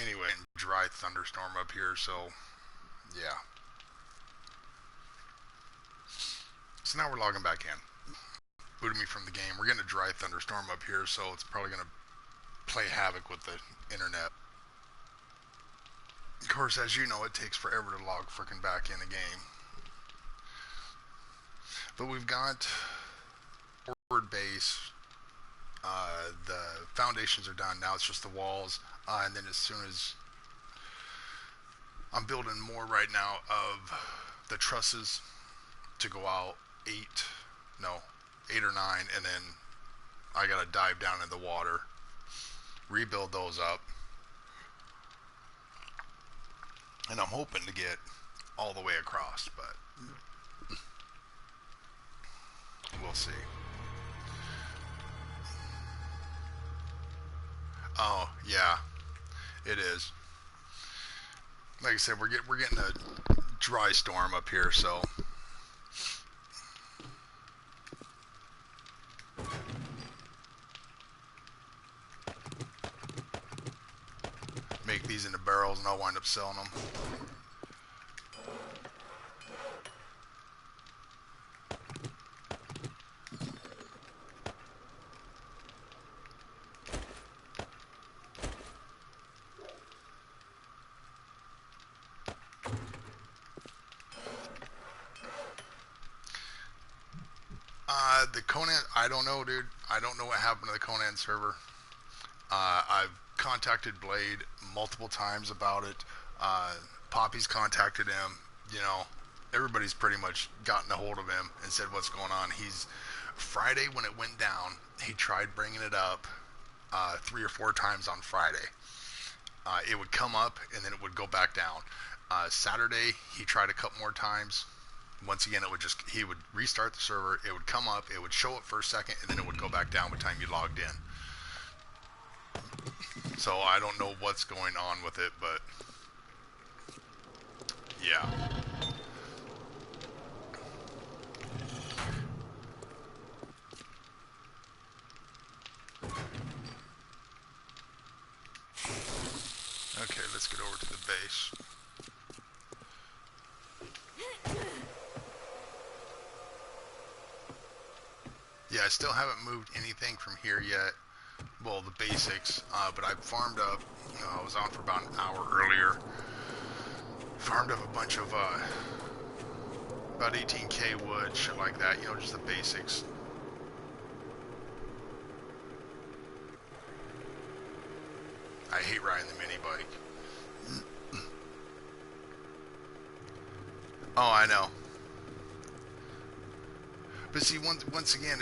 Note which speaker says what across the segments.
Speaker 1: Anyway, dry thunderstorm up here, so yeah. So now we're logging back in. Booted me from the game. We're getting a dry thunderstorm up here, so it's probably going to play havoc with the internet. Of course, as you know, it takes forever to log freaking back in the game. But we've got forward base. The foundations are done. Now it's just the walls. And then as soon as I'm building more right now of the trusses to go out eight or nine, and then I gotta dive down in the water, rebuild those up, and I'm hoping to get all the way across, but we'll see. Oh yeah, it is. Like I said, we're getting a dry storm up here, so make these into barrels, and I'll wind up selling them. The Conan, I don't know, dude. I don't know what happened to the Conan server. I've contacted Blade multiple times about it. Poppy's contacted him. You know, everybody's pretty much gotten a hold of him and said what's going on. He's Friday when it went down. He tried bringing it up 3 or 4 times on Friday. It would come up and then it would go back down. Saturday he tried a couple more times. Once again, he would restart the server. It would come up, it would show up for a second, and then it would go back down by the time you logged in. So I don't know what's going on with it, but yeah. Okay, let's get over to the base. Yeah, I still haven't moved anything from here yet. Well, the basics, but I farmed up. I was on for about an hour earlier. Farmed up a bunch of about 18k wood, shit like that. You know, just the basics. I hate riding the mini bike. Oh, I know. But see, once again,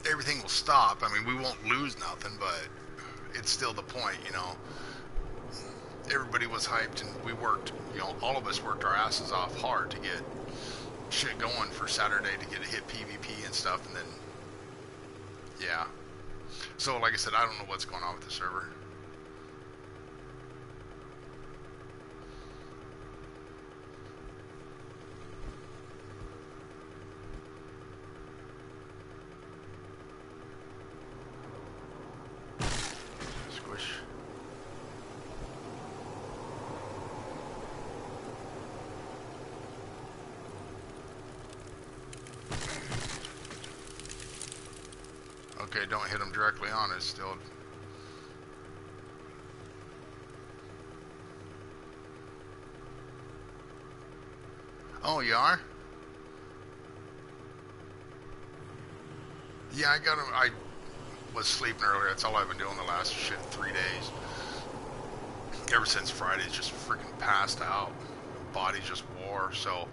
Speaker 1: everything will stop. I mean, we won't lose nothing, but it's still the point, you know. Everybody was hyped, and we worked, you know, all of us worked our asses off hard to get shit going for Saturday to get a hit PvP and stuff, and then, yeah. So, like I said, I don't know what's going on with the server. Okay, don't hit them directly on it still. Oh, you are? Yeah, I got him. I was sleeping earlier. That's all I've been doing the last 3 days. Ever since Friday, just freaking passed out. Body just wore. So,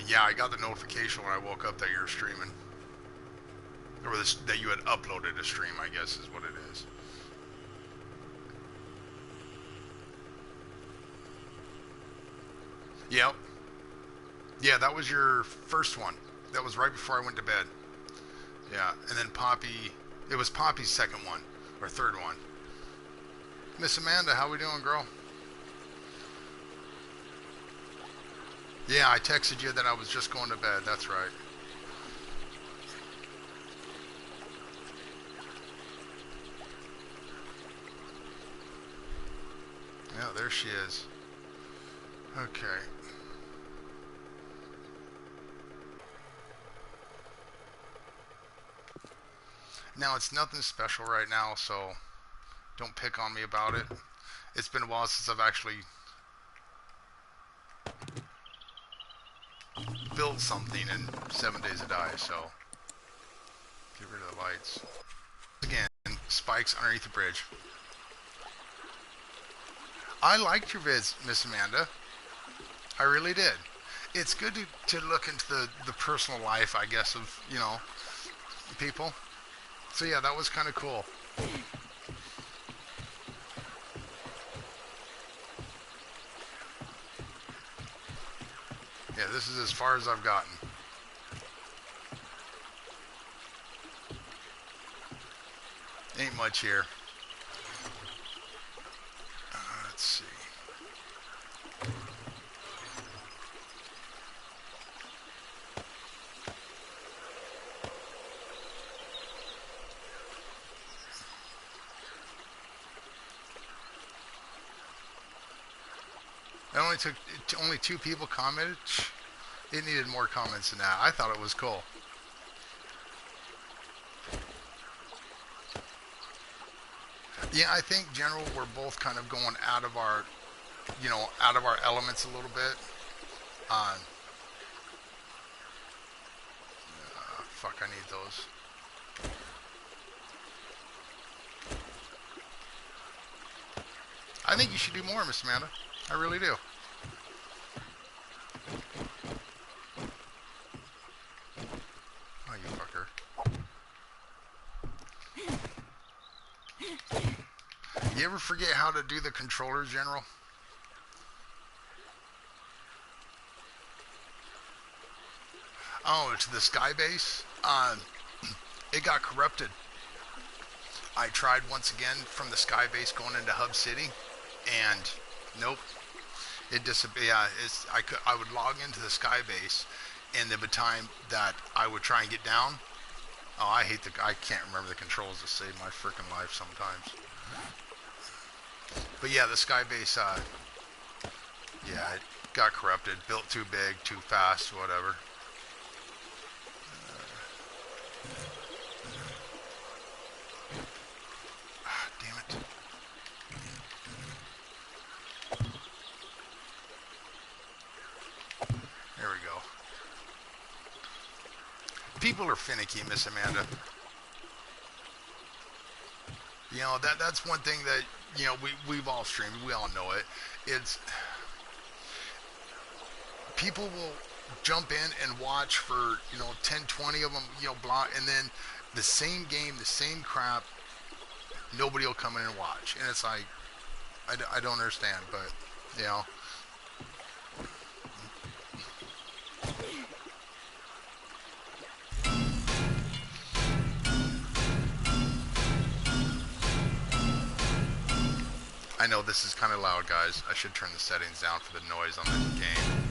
Speaker 1: yeah, I got the notification when I woke up that you were streaming. Or that you had uploaded a stream, I guess is what it is. Yep. Yeah, that was your first one. That was right before I went to bed. Yeah, and then Poppy... It was Poppy's second one. Or third one. Miss Amanda, how we doing, girl? Yeah, I texted you that I was just going to bed. That's right. Yeah, there she is. Okay. Now, it's nothing special right now, so don't pick on me about it. It's been a while since I've actually built something in 7 days a die, so get rid of the lights. Again, spikes underneath the bridge. I liked your vids, Miss Amanda. I really did. It's good to look into the personal life, I guess, of, you know, people. So yeah, that was kind of cool. Yeah, this is as far as I've gotten. Ain't much here. Let's see. Only 2 people commented. It needed more comments than that. I thought it was cool. Yeah, I think general we're both kind of going out of our, you know, out of our elements a little bit. Fuck, I need those. I think you should do more, Miss Amanda. I really do. Oh, you fucker. You ever forget how to do the controllers, General? Oh, to the sky base? It got corrupted. I tried once again from the sky base going into Hub City, and nope. It disappeared. Yeah, I would log into the sky base, and there would be time that I would try and get down. Oh, I can't remember the controls to save my freaking life sometimes. But yeah, the sky base, yeah, it got corrupted, built too big, too fast, whatever. Damn it. There we go. People are finicky, Miss Amanda. You know, that's one thing that, you know, we've all streamed. We all know it. It's... people will jump in and watch for, you know, 10, 20 of them, you know, blah, and then the same game, the same crap, nobody will come in and watch. And it's like, I don't understand, but, you know. I know this is kind of loud, guys. I should turn the settings down for the noise on this game.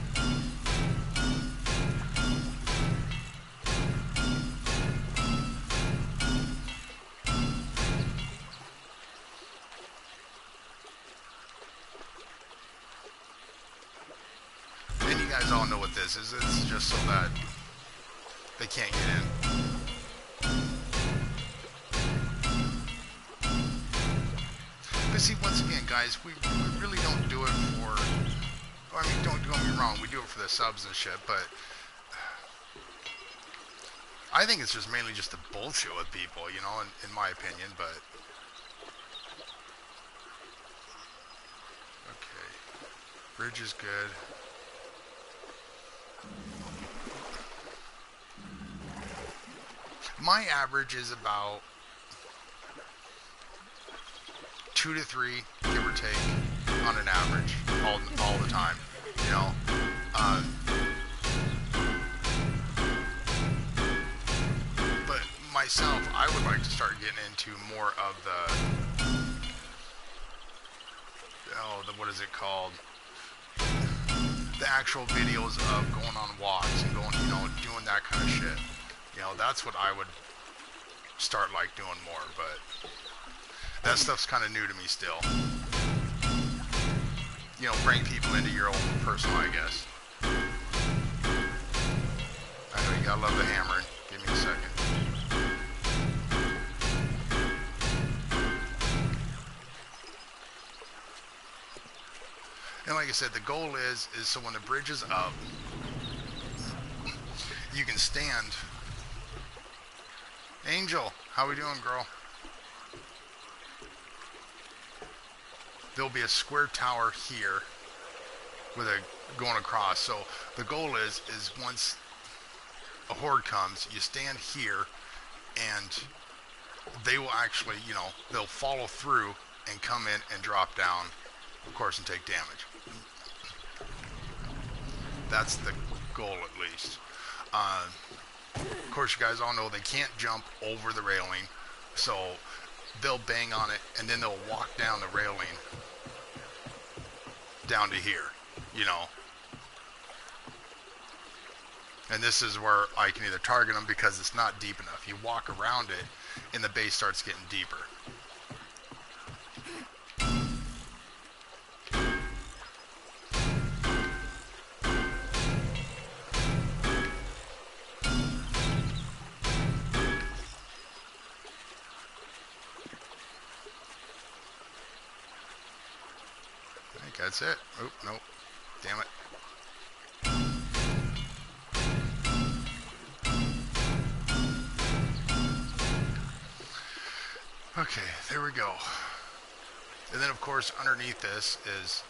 Speaker 1: And you guys all know what this is. It's just so that they can't get in. But see, once again, guys, we really don't do it for... I mean, don't get me wrong, we do it for the subs and shit, but... I think it's just mainly just to bullshit with people, you know, in my opinion, but... Okay. Bridge is good. My average is about 2 to 3, give or take, on an average, all the time, you know. But myself, I would like to start getting into more of what is it called? The actual videos of going on walks and going, you know, doing that kind of shit. You know, that's what I would start like doing more, but that stuff's kind of new to me still. you know, bring people into your own personal, I guess. I know you gotta love the hammering. Give me a second. And like I said, the goal is so when the bridge is up, you can stand. Angel, how we doing, girl? There'll be a square tower here with a going across. So the goal is once a horde comes, you stand here, and they will actually, you know, they'll follow through and come in and drop down, of course, and take damage. That's the goal, at least. Of course, you guys all know they can't jump over the railing, so they'll bang on it, and then they'll walk down the railing down to here, you know. And this is where I can either target them because it's not deep enough. You walk around it, and the base starts getting deeper. I think that's it. Oop, nope. Damn it. Okay, there we go. And then, of course, underneath this is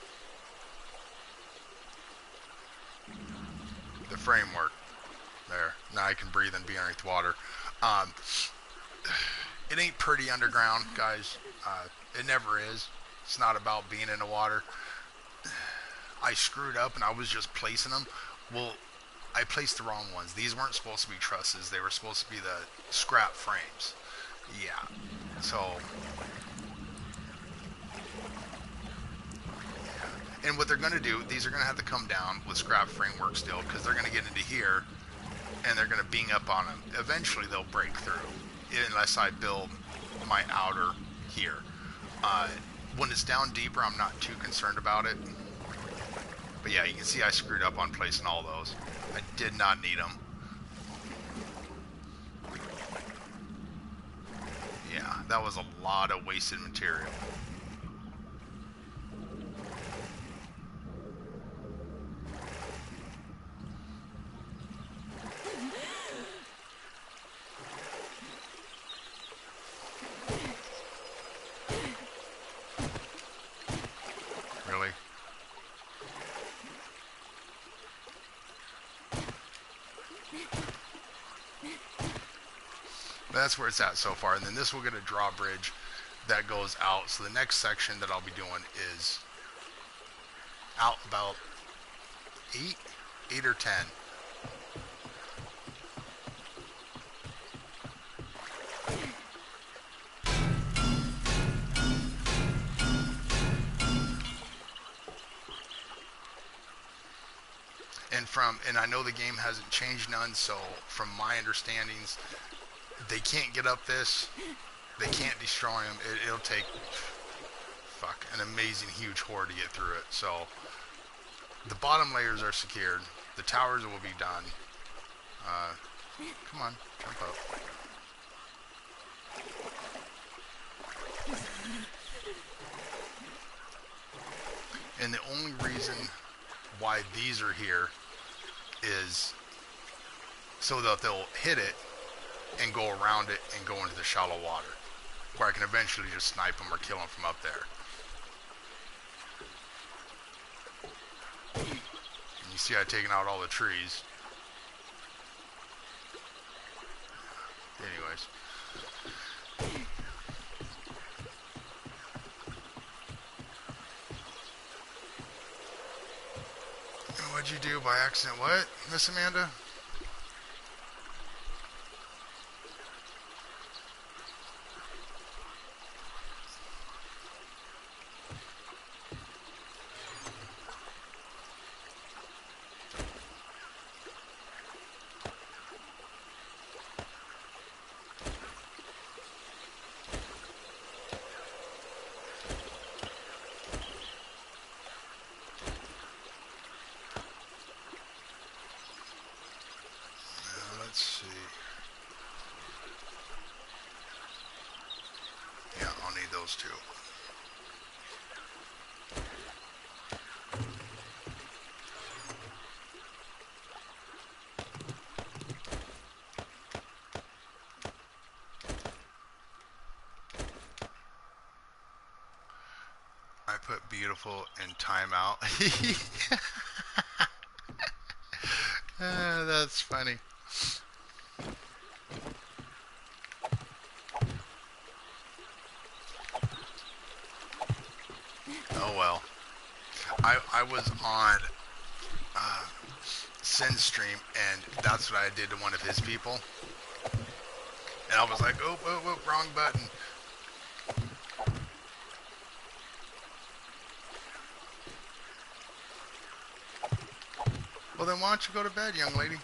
Speaker 1: the framework. There. Now I can breathe and be underneath water. It ain't pretty underground, guys. It never is. It's not about being in the water. I screwed up and I was just placing them. Well, I placed the wrong ones. These weren't supposed to be trusses. They were supposed to be the scrap frames. Yeah. So, yeah. And what they're going to do, these are going to have to come down with scrap framework still, because they're going to get into here and they're going to bing up on them. Eventually they'll break through, unless I build my outer here. When it's down deeper, I'm not too concerned about it. But yeah, you can see I screwed up on placing all those. I did not need them. Yeah, that was a lot of wasted material. Really? That's where it's at so far, and then this will get a drawbridge that goes out. So the next section that I'll be doing is out about 8 or 10. And I know the game hasn't changed none, so from my understandings, they can't get up this. They can't destroy them. It'll take, an amazing huge horde to get through it. So the bottom layers are secured. The towers will be done. Come on, jump up. And the only reason why these are here is so that they'll hit it and go around it and go into the shallow water, where I can eventually just snipe them or kill them from up there. And you see I've taken out all the trees. Anyways. What'd you do by accident? What, Miss Amanda? those two. I put beautiful in timeout. That's funny. Oh well. I was on Sin's stream, and that's what I did to one of his people. And I was like, oh, wrong button. Well, then why don't you go to bed, young lady?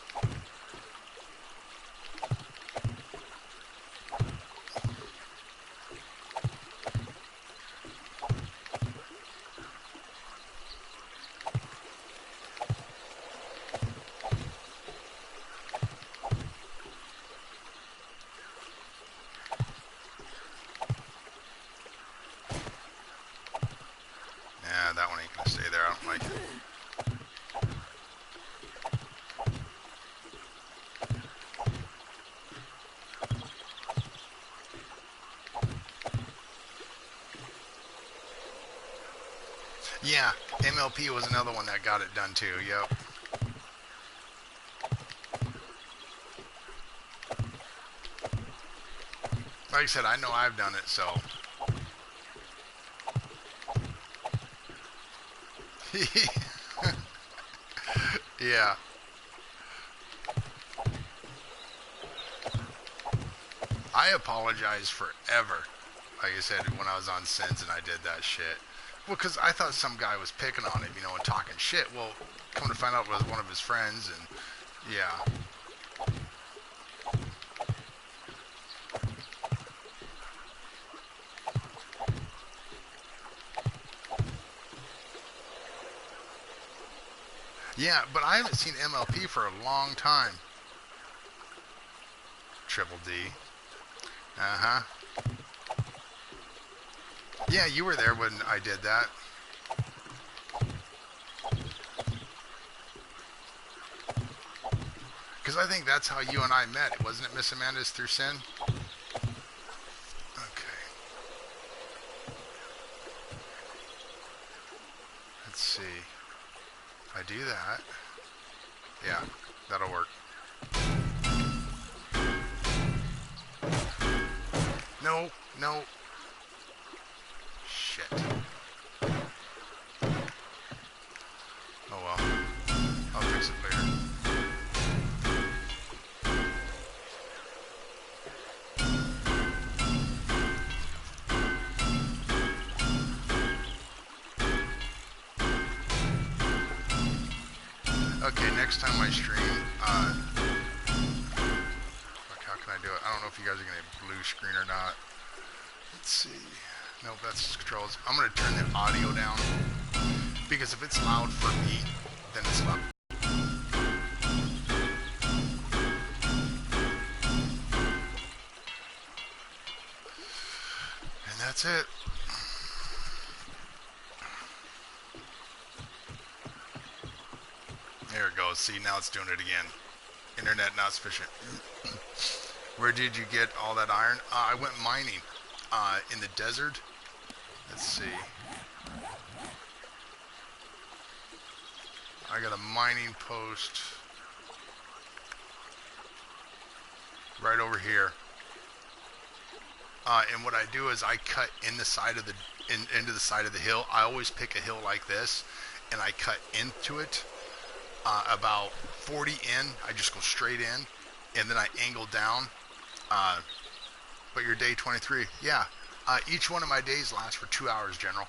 Speaker 1: Yeah, that one ain't gonna stay there. I don't like it. Yeah, MLP was another one that got it done too. Yep. Like I said, I know I've done it, so. Yeah. I apologize forever. Like I said, when I was on Sins and I did that shit. Well, because I thought some guy was picking on him, you know, and talking shit. Well, come to find out it was one of his friends, and yeah. Yeah, but I haven't seen MLP for a long time. Triple D. Uh-huh. Yeah, you were there when I did that. Because I think that's how you and I met, wasn't it, Miss Amanda's through Sin? Okay. Let's see. If I do that, yeah, that'll work. No, no. Shit. Oh well. I'll fix it later. Okay, next time I stream, how can I do it? I don't know if you guys are going to blue screen or not. Let's see. Nope, that's controls. I'm going to turn the audio down, because if it's loud for me, then it's loud. And that's it. There it goes. See, now it's doing it again. Internet not sufficient. Where did you get all that iron? I went mining in the desert. Let's see. I got a mining post right over here. And what I do is I cut in the side of the into the side of the hill. I always pick a hill like this, and I cut into it about 40 in. I just go straight in, and then I angle down. But your day 23, yeah. Each one of my days lasts for 2 hours, General.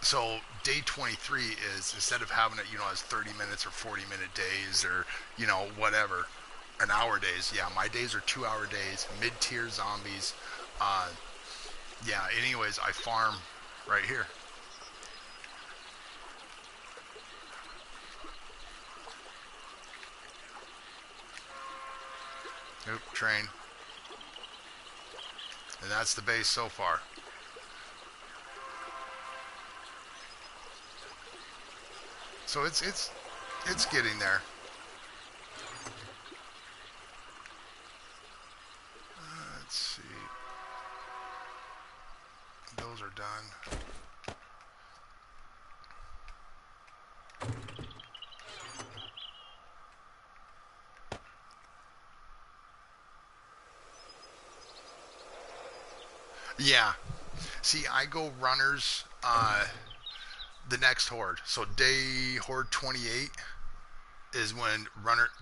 Speaker 1: So day 23 is, instead of having it, you know, as 30 minutes or 40-minute days or, you know, whatever, an hour days. Yeah, my days are 2 hour days, mid-tier zombies. Yeah, anyways, I farm right here. Oop, train. And that's the base so far. So it's getting there. Let's see. Those are done. Yeah. See, I go runners the next horde. So day horde 28 is when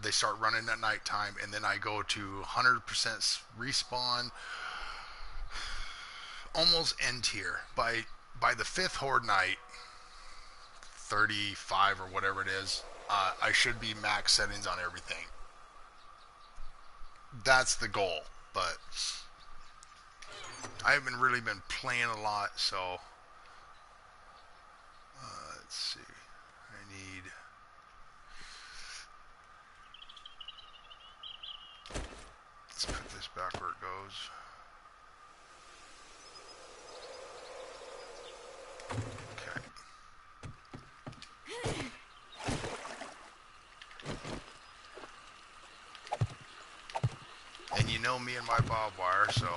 Speaker 1: they start running at nighttime, and then I go to 100% respawn, almost end tier. By the fifth horde night, 35 or whatever it is, I should be max settings on everything. That's the goal, but I haven't really been playing a lot, so let's see. I need. Let's put this back where it goes. And you know me and my barbed wire, so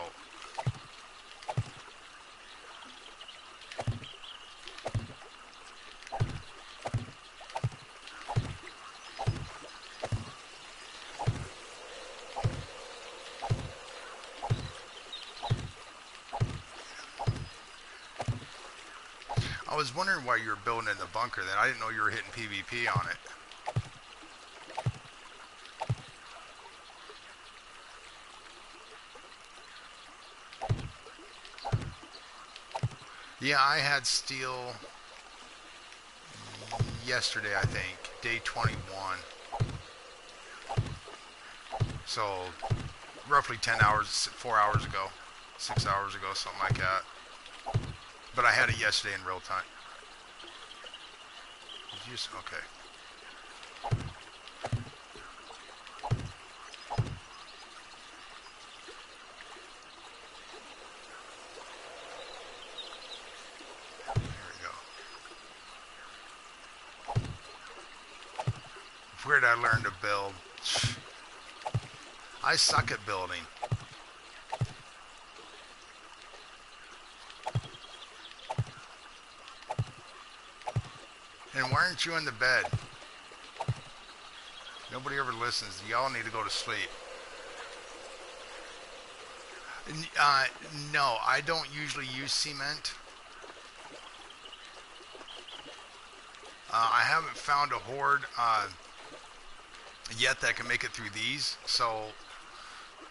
Speaker 1: I was wondering why you were building in the bunker then. I didn't know you were hitting PvP on it. Yeah, I had steel yesterday, I think. Day 21. So, roughly 10 hours, 4 hours ago. 6 hours ago, something like that. But I had it yesterday in real time. Did you just... Okay. Where did I learn to build? I suck at building. And why aren't you in the bed? Nobody ever listens. Y'all need to go to sleep. No, I don't usually use cement. I haven't found a horde yet that can make it through these. So,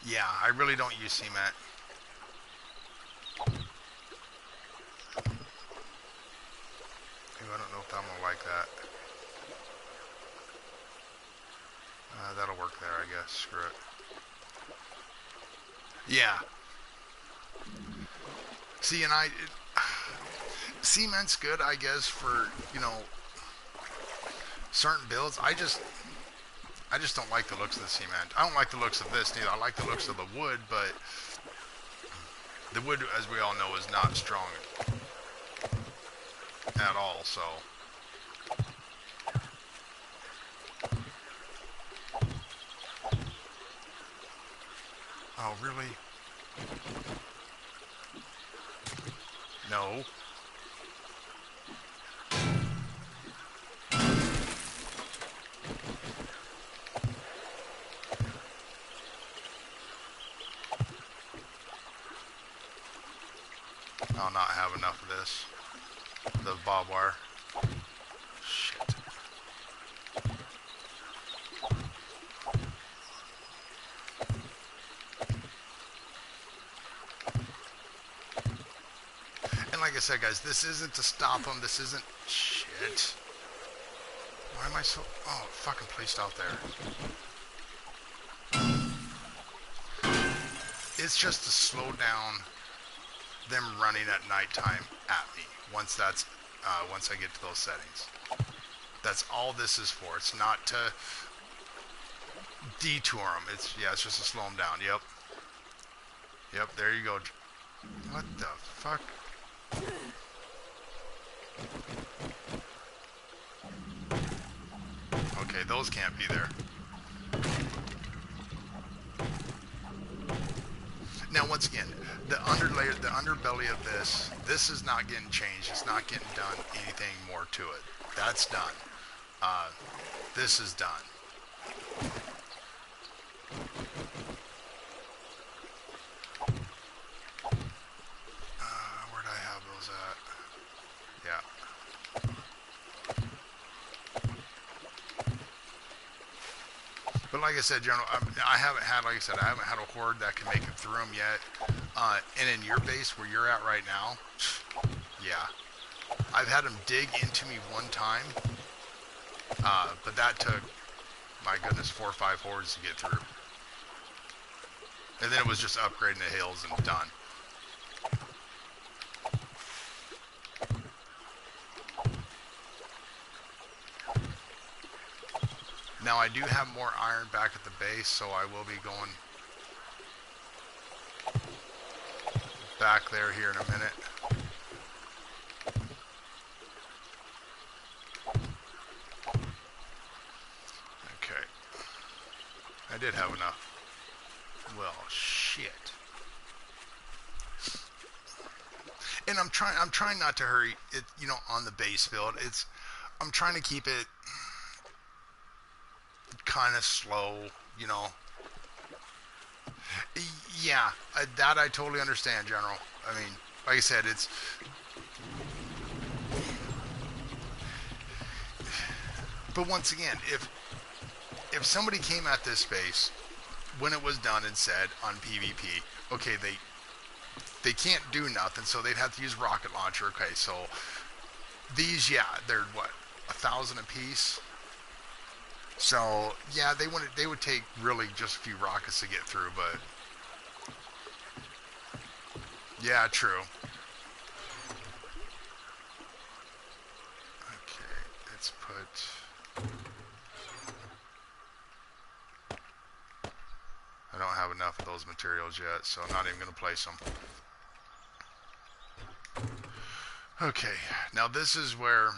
Speaker 1: yeah, I really don't use cement. I don't know if I'm gonna like that. That'll work there, I guess. Screw it. Yeah. See, and cement's good, I guess, for, you know, certain builds. I just don't like the looks of the cement. I don't like the looks of this neither. I like the looks of the wood, but the wood, as we all know, is not strong at all, so. Oh, really? No. I'll not have enough of this. The barbed wire. Shit. And like I said, guys, this isn't to stop them. This isn't... Shit. Why am I so... Oh, fucking placed out there. It's just to slow down them running at nighttime at me. Once I get to those settings. That's all this is for. It's not to detour them. It's just to slow them down. Yep. Yep, there you go. What the fuck? Okay, those can't be there. Now, once again, the underlayer, the underbelly of this is not getting changed. It's not getting done anything more to it. That's done. This is done. Where'd I have those at? Yeah. But like I said, General, I haven't had, like I said, I haven't had a horde that can make it through them yet. And in your base where you're at right now, yeah, I've had them dig into me one time, but that took, my goodness, 4 or 5 hordes to get through. And then it was just upgrading the hills and done. Now I do have more iron back at the base, so I will be going back there here in a minute. Okay. I did have enough. Well, shit. And I'm trying not to hurry it, you know, on the base build. I'm trying to keep it kind of slow, you know. Yeah, that I totally understand, General. I mean, like I said, it's... But once again, if somebody came at this base when it was done and said on PvP, okay, they can't do nothing, so they'd have to use rocket launcher. Okay, so these, yeah, they're what, 1,000 apiece. So yeah, they would take really just a few rockets to get through, but yeah, true. Okay, let's put. I don't have enough of those materials yet, so I'm not even going to place them. Okay, now this is where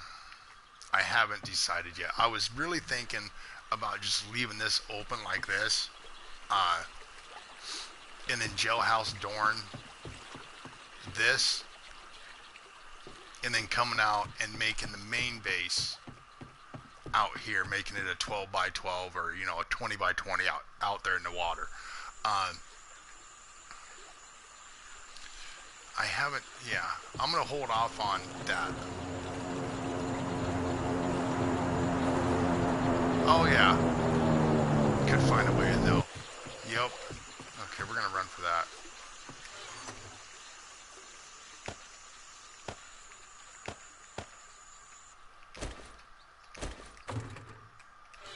Speaker 1: I haven't decided yet. I was really thinking about just leaving this open like this, and then Jailhouse Dorn this, and then coming out and making the main base out here, making it a 12 by 12 or, you know, a 20 by 20 out there in the water. I haven't, yeah, I'm going to hold off on that. Oh yeah, could find a way in though. Yep. Okay, we're going to run for that.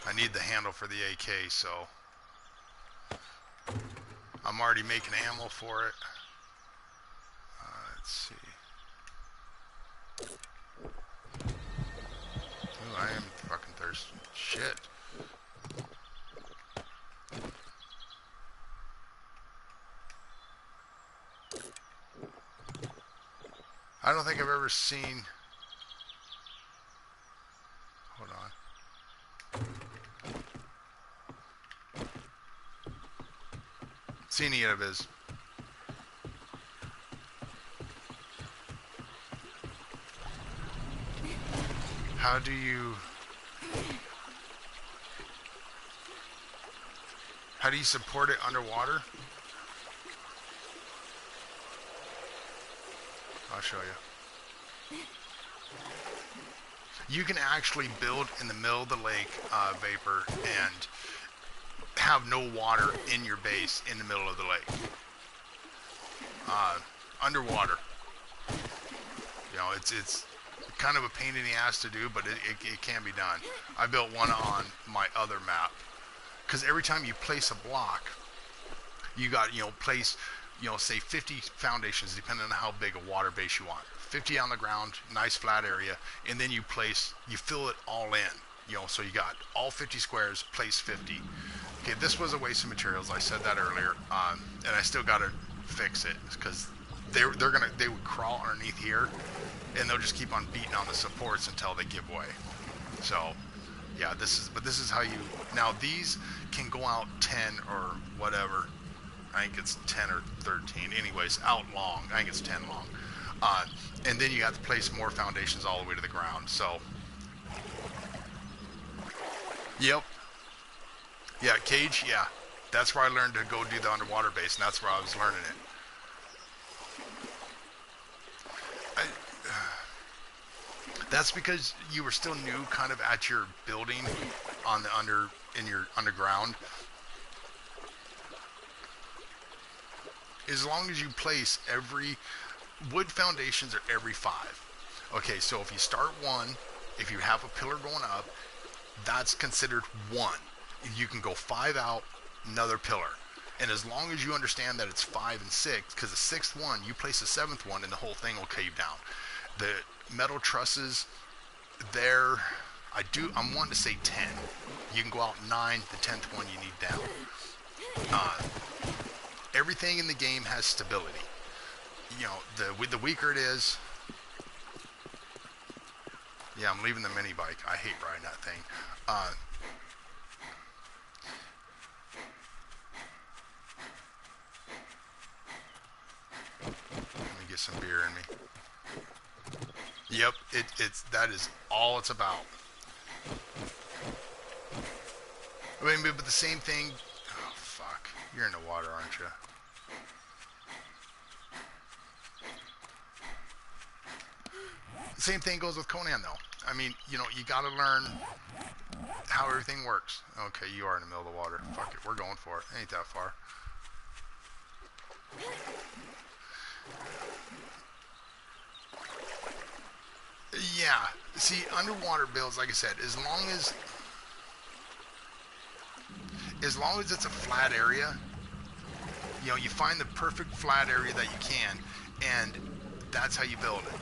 Speaker 1: I need the handle for the AK, so I'm already making ammo for it. Let's see. Ooh, I am fucking thirsty. Shit. I don't think I've ever seen... Hold on. Seen any of his. How do you support it underwater? I'll show you. You can actually build in the middle of the lake, Vapor, and have no water in your base in the middle of the lake. Underwater. You know, it's kind of a pain in the ass to do, but it can be done. I built one on my other map. Because every time you place a block, you got, you know, place, you know, say 50 foundations, depending on how big a water base you want. 50 on the ground, nice flat area, and then you fill it all in. You know, so you got all 50 squares, place 50. Okay, this was a waste of materials. I said that earlier, and I still gotta fix it because they would crawl underneath here, and they'll just keep on beating on the supports until they give way. So, yeah, this is how you. Now these can go out 10 or whatever. I think it's 10 or 13. Anyways, out long. I think it's 10 long. And then you have to place more foundations all the way to the ground. So, yep. Yeah, cage, yeah. That's where I learned to go do the underwater base, and that's where I was learning it. That's because you were still new kind of at your building on the in your underground. As long as you place every wood foundations are every 5. Okay, so if you start 1, if you have a pillar going up, that's considered 1. You can go 5 out, another pillar. And as long as you understand that it's 5 and 6, because the 6th one, you place the 7th one and the whole thing will cave down. The metal trusses, I'm wanting to say 10. You can go out 9, the 10th one you need down. Everything in the game has stability. You know, the weaker it is. Yeah, I'm leaving the mini bike. I hate riding that thing. Let me get some beer in me. Yep, that is all it's about. I mean, but the same thing. Oh fuck, you're in the water, aren't you? The same thing goes with Conan, though. I mean, you know, you got to learn how everything works. Okay, you are in the middle of the water. Fuck it, we're going for it. Ain't that far. Yeah. See, underwater builds, like I said, as long as it's a flat area, you know, you find the perfect flat area that you can, and that's how you build it.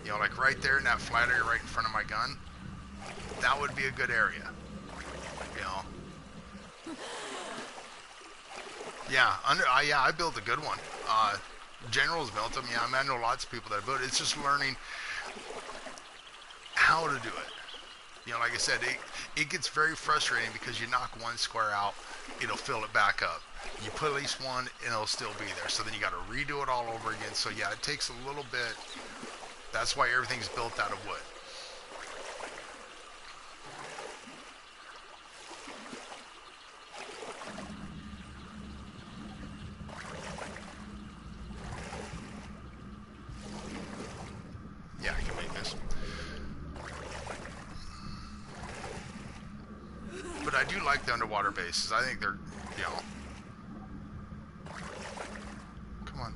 Speaker 1: You know, like right there in that flat area right in front of my gun, that would be a good area. You know. Yeah, I built a good one. Generals built them. Yeah, I mean, I know lots of people that built it. It's just learning how to do it. You know, like I said, it gets very frustrating because you knock one square out, it'll fill it back up. You put at least one, and it'll still be there. So then you got to redo it all over again. So yeah, it takes a little bit. That's why everything's built out of wood. Yeah, I can make this. But I do like the underwater bases. I think they're, you know... Come on.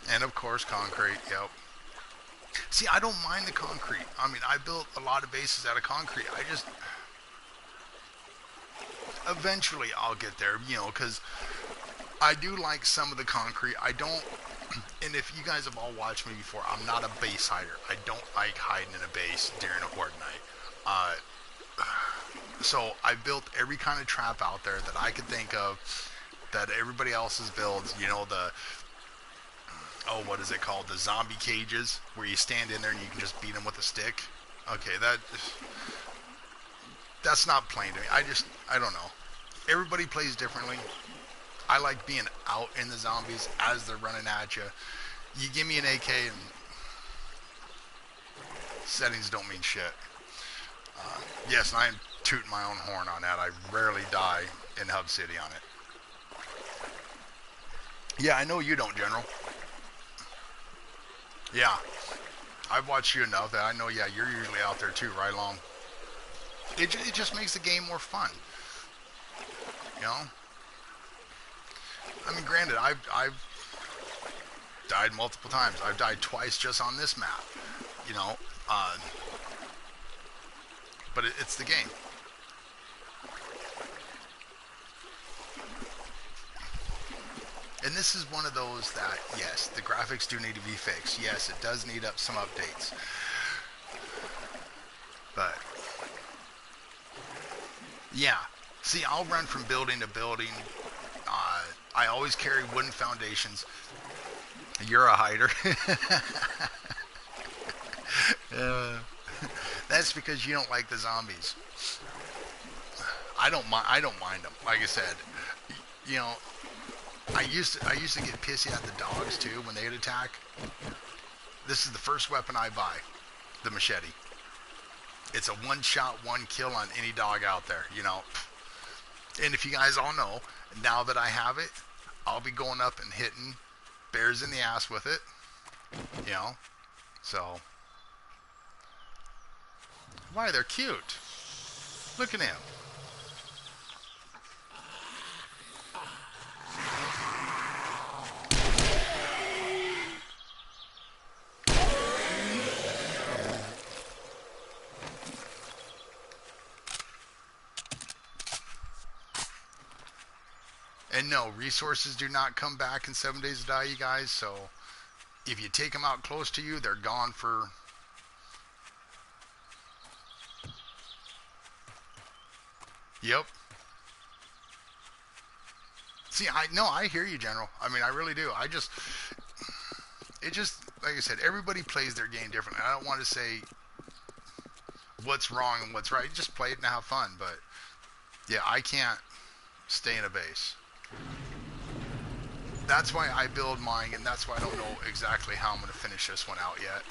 Speaker 1: And of course, concrete, yep. See, I don't mind the concrete. I mean, I built a lot of bases out of concrete. Eventually I'll get there, you know, because I do like some of the concrete. I don't, and if you guys have all watched me before, I'm not a base hider. I don't like hiding in a base during a horde night. So I built every kind of trap out there that I could think of that everybody else has built. You know, what is it called? The zombie cages, where you stand in there and you can just beat them with a stick. Okay, that's not plain to me. I don't know. Everybody plays differently. I like being out in the zombies as they're running at you. You give me an AK and settings don't mean shit. Yes, and I am tooting my own horn on that. I rarely die in Hub City on it. Yeah, I know you don't, General. Yeah, I've watched you enough that I know, yeah, you're usually out there too, right along. It just makes the game more fun. You know? I mean, granted, I've died multiple times. I've died twice just on this map. You know? but it's the game. And this is one of those that, yes, the graphics do need to be fixed. Yes, it does need up some updates. But, yeah. See, I'll run from building to building. I always carry wooden foundations. You're a hider. That's because you don't like the zombies. I don't mind them. Like I said, you know, I used to get pissy at the dogs too when they'd attack. This is the first weapon I buy, the machete. It's a one-shot, one-kill on any dog out there, you know. And if you guys all know, now that I have it, I'll be going up and hitting bears in the ass with it, you know. So, why, they're cute. Look at him. And no, resources do not come back in 7 days to die, you guys. So if you take them out close to you, they're gone for... Yep. See, I hear you, General. I mean, I really do. It just, like I said, everybody plays their game differently. I don't want to say what's wrong and what's right. Just play it and have fun. But yeah, I can't stay in a base. That's why I build mine, and that's why I don't know exactly how I'm going to finish this one out yet.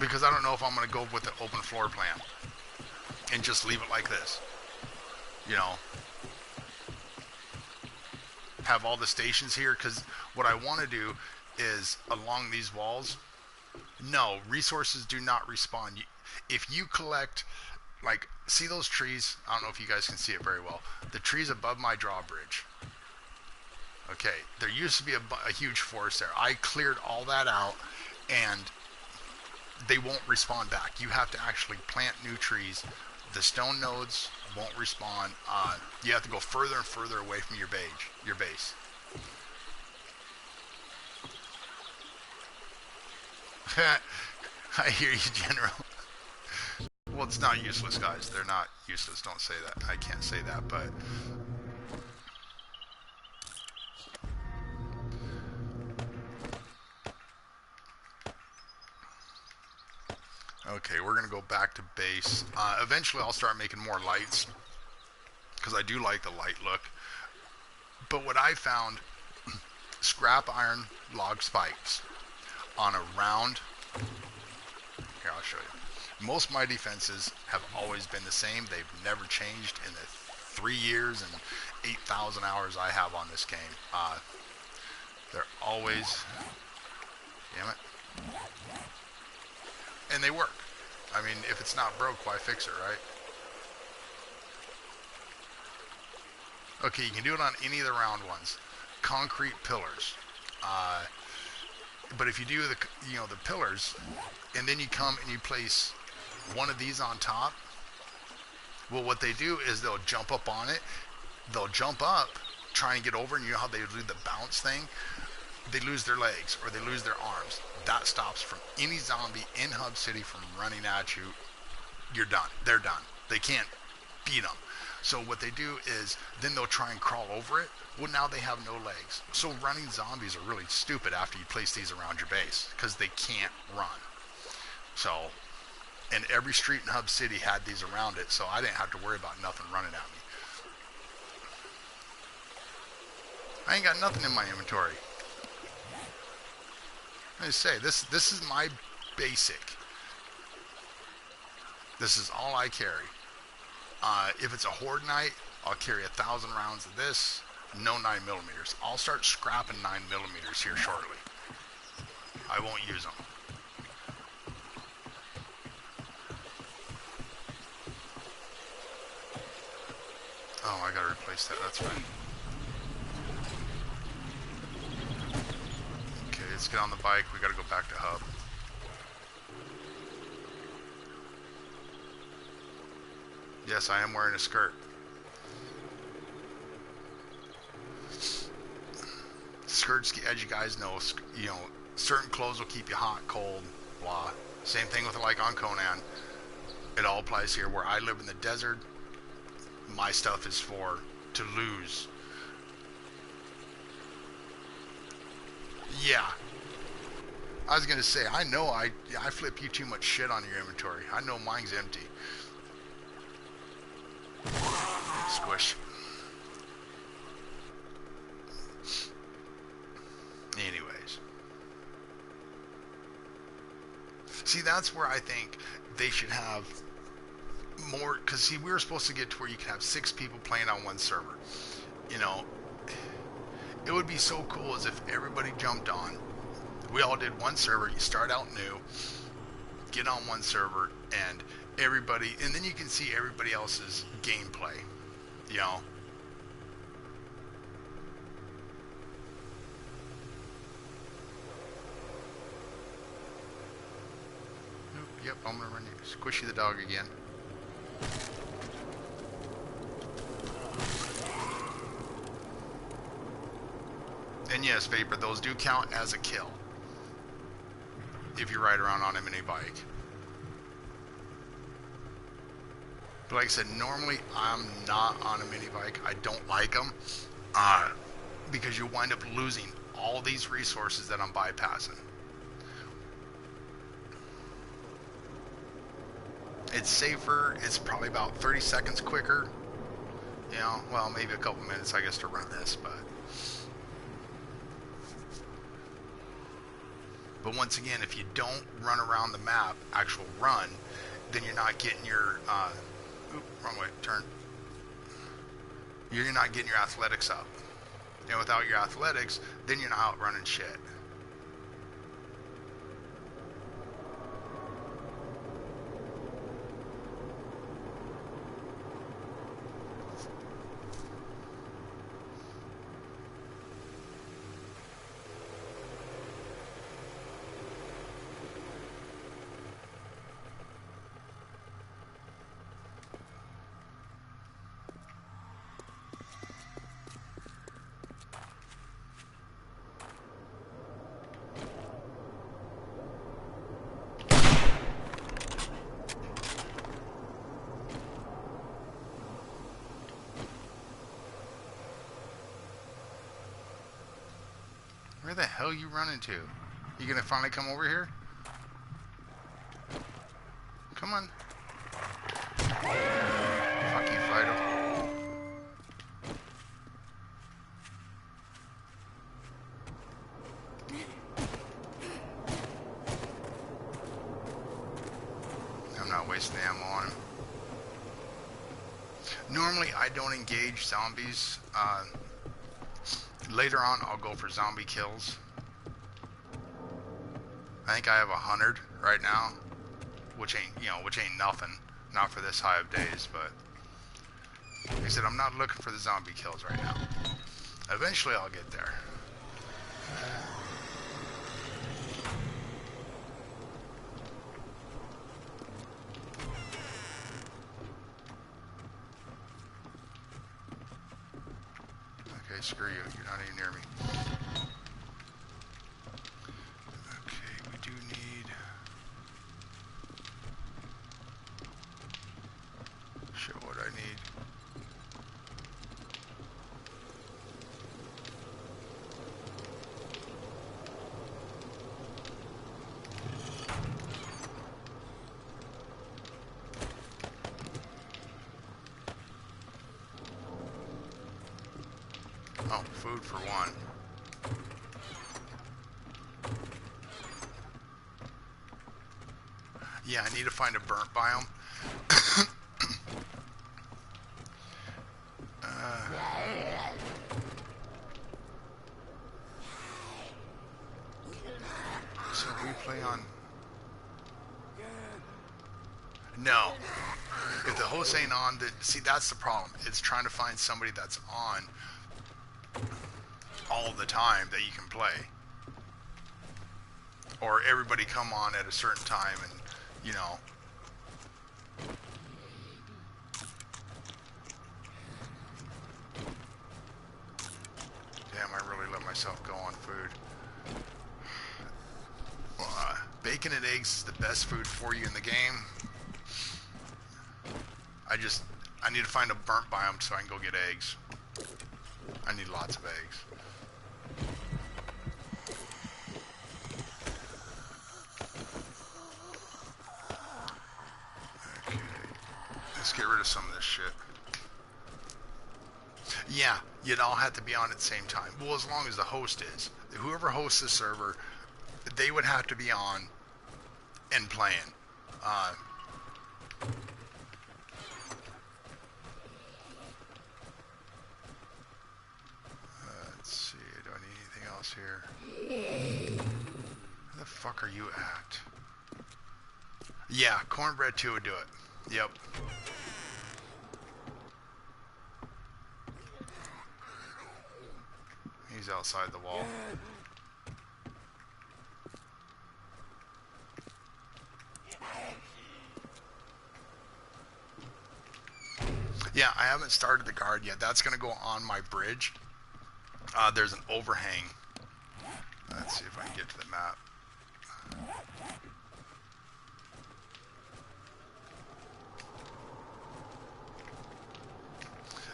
Speaker 1: Because I don't know if I'm going to go with the open floor plan and just leave it like this. You know, have all the stations here, because what I want to do is along these walls, no, resources do not respawn. If you collect... Like, see those trees? I don't know if you guys can see it very well. The trees above my drawbridge. Okay, there used to be a huge forest there. I cleared all that out, and they won't respawn back. You have to actually plant new trees. The stone nodes won't respawn. You have to go further and further away from your base. I hear you, General. Well, it's not useless, guys. They're not useless. Don't say that. I can't say that, but... Okay, we're going to go back to base. Eventually, I'll start making more lights, because I do like the light look. But what I found, scrap iron log spikes on a round... Here, I'll show you. Most of my defenses have always been the same. They've never changed in the 3 years and 8,000 hours I have on this game. They're always... Damn it. And they work. I mean, if it's not broke, why fix it, right? Okay, you can do it on any of the round ones. Concrete pillars. But if you do the pillars, and then you come and you place one of these on top, well, what they do is they'll jump up on it. They'll jump up, try and get over, and you know how they do the bounce thing? They lose their legs or they lose their arms. That stops from any zombie in Hub City from running at you. You're done. They're done. They can't beat them. So what they do is then they'll try and crawl over it. Well, now they have no legs. So running zombies are really stupid after you place these around your base, because they can't run. So, and every street in Hub City had these around it, so I didn't have to worry about nothing running at me. I ain't got nothing in my inventory. I say, this is my basic. This is all I carry. If it's a horde night, I'll carry 1,000 rounds of this. No 9mm. I'll start scrapping 9mm here shortly. I won't use them. Oh, I gotta replace that. That's right. Okay, let's get on the bike. We gotta go back to Hub. Yes, I am wearing a skirt. Skirts, as you guys know, certain clothes will keep you hot, cold, blah. Same thing with like on Conan. It all applies here. Where I live in the desert, my stuff is for to lose. Yeah. I was gonna say, I know I flip you too much shit on your inventory. I know mine's empty. Squish. Anyways. See, that's where I think they should have more, because see, we were supposed to get to where you could have 6 people playing on one server. You know, it would be so cool as if everybody jumped on. We all did one server. You start out new, get on one server, and then you can see everybody else's gameplay. You know. Yep, I'm gonna run you. Squishy the dog again. And yes, Vapor, those do count as a kill if you ride around on a mini bike. But like I said, normally I'm not on a mini bike. I don't like them because you wind up losing all these resources that I'm bypassing. It's safer. It's probably about 30 seconds quicker. You know, well, maybe a couple minutes, I guess, to run this, But once again, if you don't run around the map, actual run, then you're not getting your, wrong way, turn. You're not getting your athletics up. And without your athletics, then you're not out running shit. Where the hell you running to? You gonna finally come over here? Come on. Fuck you, Fido. I'm not wasting ammo on him. Normally, I don't engage zombies. Later on, I'll go for zombie kills. I think I have 100 right now, which ain't nothing. Not for this high of days, but like I said, I'm not looking for the zombie kills right now. Eventually, I'll get there. Okay, screw you. You're not even near me. Okay, we do need... Show what I need. Oh, food for one. Yeah, I need to find a burnt biome. So we play on... No. If the host ain't on, see, that's the problem. It's trying to find somebody that's on all the time that you can play. Or everybody come on at a certain time and, you know. myself go on food. Bacon and eggs is the best food for you in the game. I need to find a burnt biome so I can go get eggs. I need lots of eggs. Okay. Let's get rid of some of this shit. Yeah, you'd all have to be on at the same time. Well, as long as the host is. Whoever hosts the server, they would have to be on and playing. Let's see, do I need anything else here? Where the fuck are you at? Yeah, cornbread 2 would do it. Yep. He's outside the wall. Yeah, I haven't started the guard yet. That's going to go on my bridge. There's an overhang. Let's see if I can get to the map.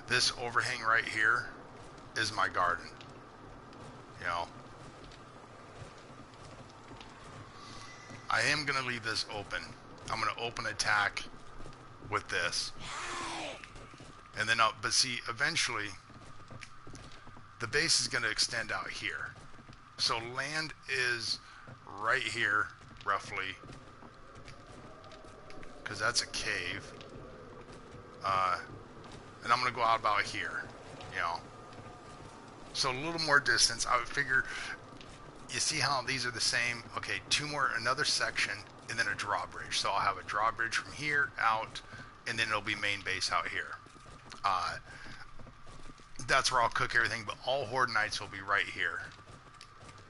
Speaker 1: This overhang right here is my garden. You know, I am going to leave this open. I'm going to open attack with this. And then, but see, eventually, the base is going to extend out here. So land is right here, roughly. Because that's a cave. And I'm going to go out about here, you know. So a little more distance. I would figure, you see how these are the same? Okay, another section, and then a drawbridge. So I'll have a drawbridge from here out, and then it'll be main base out here. That's where I'll cook everything, but all Horde Knights will be right here.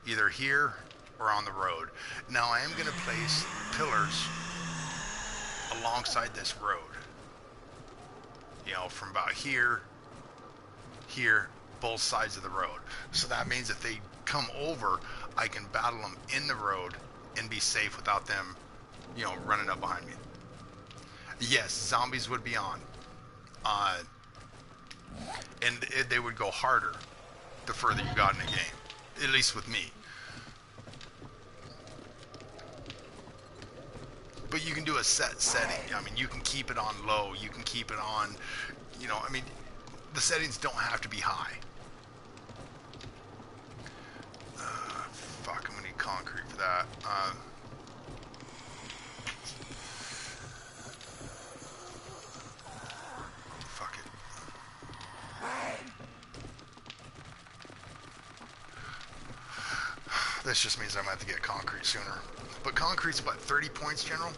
Speaker 1: Either here or on the road. Now I am going to place pillars alongside this road. You know, from about here, both sides of the road. So that means if they come over, I can battle them in the road and be safe without them, you know, running up behind me. Yes, zombies would be on. And they would go harder the further you got in the game. At least with me. But you can do a set setting. I mean, you can keep it on low. You can keep it on, you know, I mean, the settings don't have to be high. Fuck, I'm gonna need concrete for that. Fuck it. This just means I'm gonna have to get concrete sooner. But concrete's what, 30 points, General?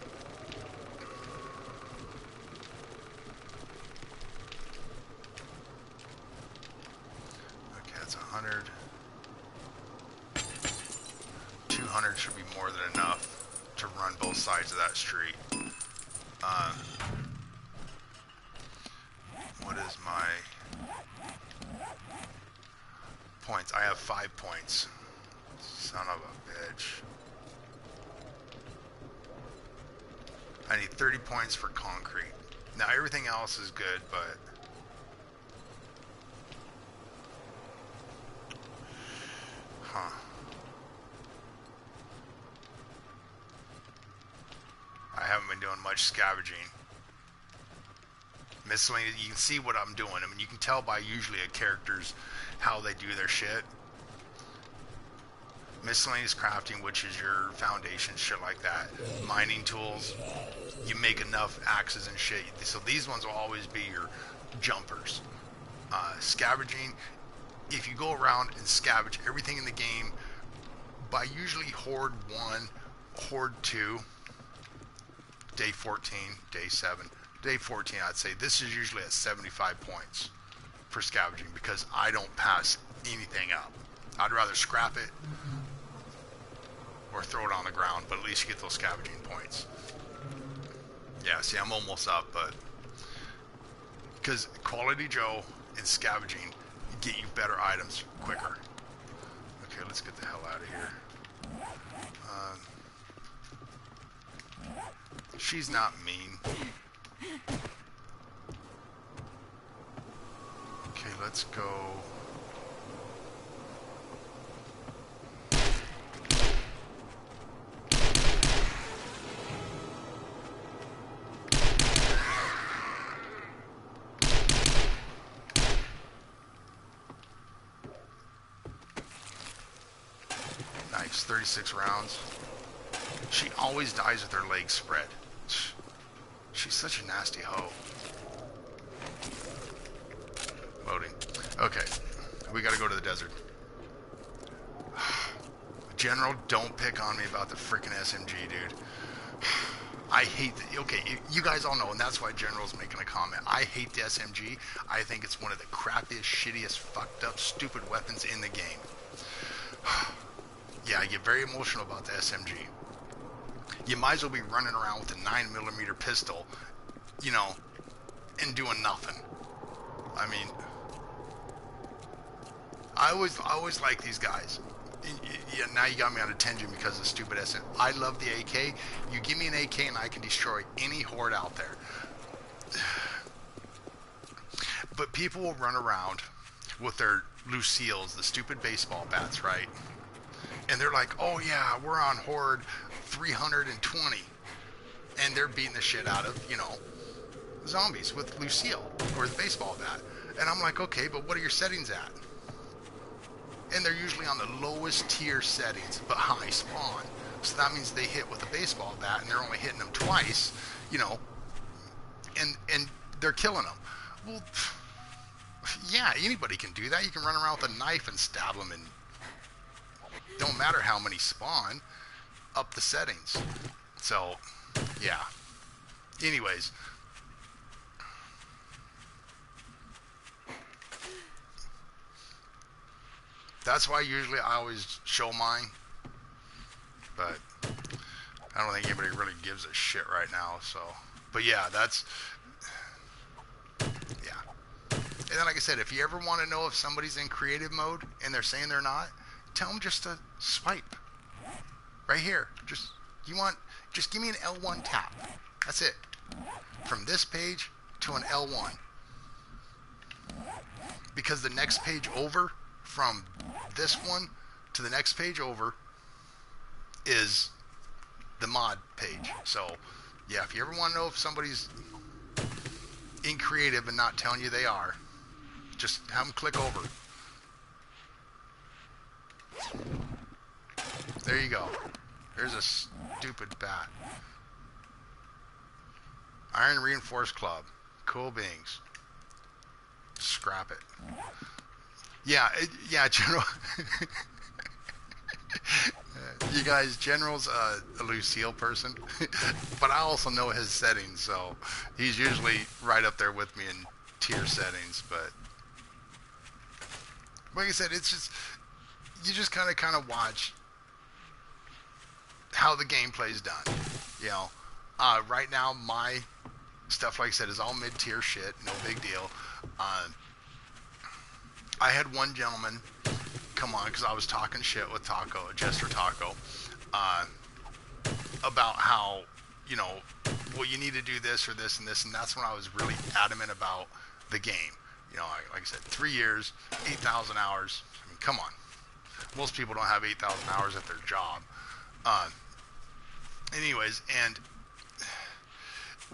Speaker 1: Okay, that's 100. 200 should be more than enough to run both sides of that street. What is my points? I have 5 points. Son of a bitch. I need 30 points for concrete. Now everything else is good, but I haven't been doing much scavenging. Miscellaneous, you can see what I'm doing. I mean, you can tell by usually a character's how they do their shit. Miscellaneous crafting, which is your foundation, shit like that. Mining tools, you make enough axes and shit. So these ones will always be your jumpers. Scavenging, if you go around and scavenge everything in the game, by usually Horde 1, Horde 2, Day 14, Day 7, Day 14, I'd say this is usually at 75 points for scavenging because I don't pass anything up. I'd rather scrap it or throw it on the ground, but at least you get those scavenging points. Yeah, see, I'm almost up, but because Quality Joe and scavenging get you better items quicker. Okay, let's get the hell out of here. She's not mean. Okay, let's go. Nice, 36 rounds. She always dies with her legs spread. She's such a nasty hoe. Loading. Okay, we gotta go to the desert. General, don't pick on me about the frickin' SMG, dude. I hate the... Okay, you guys all know, and that's why General's making a comment. I hate the SMG. I think it's one of the crappiest, shittiest, fucked up, stupid weapons in the game. Yeah, I get very emotional about the SMG. You might as well be running around with a 9mm pistol, you know, and doing nothing. I mean, I always like these guys. Yeah, now you got me on a tangent because of stupid SM. I love the AK. You give me an AK and I can destroy any horde out there. But people will run around with their Lucille's, the stupid baseball bats, right? And they're like, oh yeah, we're on horde 320. And they're beating the shit out of, you know, zombies with Lucille or the baseball bat. And I'm like, okay, but what are your settings at? And they're usually on the lowest tier settings, but high spawn. So that means they hit with a baseball bat and they're only hitting them twice, you know, and they're killing them. Well, yeah, anybody can do that. You can run around with a knife and stab them, and don't matter how many spawn, up the settings. So, yeah. Anyways. That's why usually I always show mine. But I don't think anybody really gives a shit right now, so. But yeah, that's... Yeah. And then like I said, if you ever want to know if somebody's in creative mode and they're saying they're not, tell them just to swipe. Right here. Just give me an L1 tap. That's it. From this page to an L1. Because the next page over, from this one to the next page over, is the mod page. So, yeah, if you ever want to know if somebody's in creative and not telling you they are, just have them click over. There you go. There's a stupid bat. Iron Reinforced Club. Cool beings. Scrap it. Yeah, General. You guys, General's a Lucille person, but I also know his settings, so he's usually right up there with me in tier settings. But like I said, it's just, you just kind of watch how the gameplay's done. You know, right now my stuff, like I said, is all mid-tier shit, no big deal. I had one gentleman come on because I was talking shit with Jester Taco, about how, you know, well, you need to do this or this and this, and that's when I was really adamant about the game. You know, like I said, 3 years, 8,000 hours. I mean, come on. Most people don't have 8,000 hours at their job. Anyways, and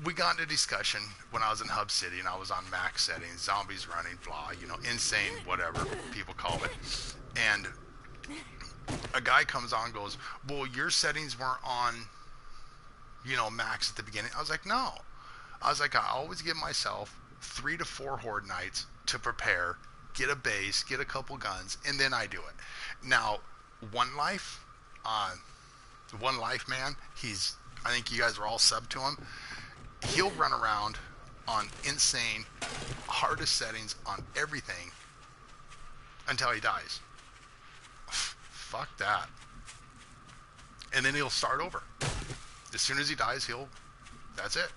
Speaker 1: we got into discussion when I was in Hub City and I was on max settings, zombies running, blah, you know, insane, whatever people call it. And a guy comes on and goes, well, your settings weren't on, you know, max at the beginning. I was like, no. I was like, I always give myself 3 to 4 horde nights to prepare, get a base, get a couple guns, and then I do it. Now, One Life man, I think you guys are all sub to him. He'll run around on insane, hardest settings on everything until he dies. Fuck that. And then he'll start over. As soon as he dies, that's it.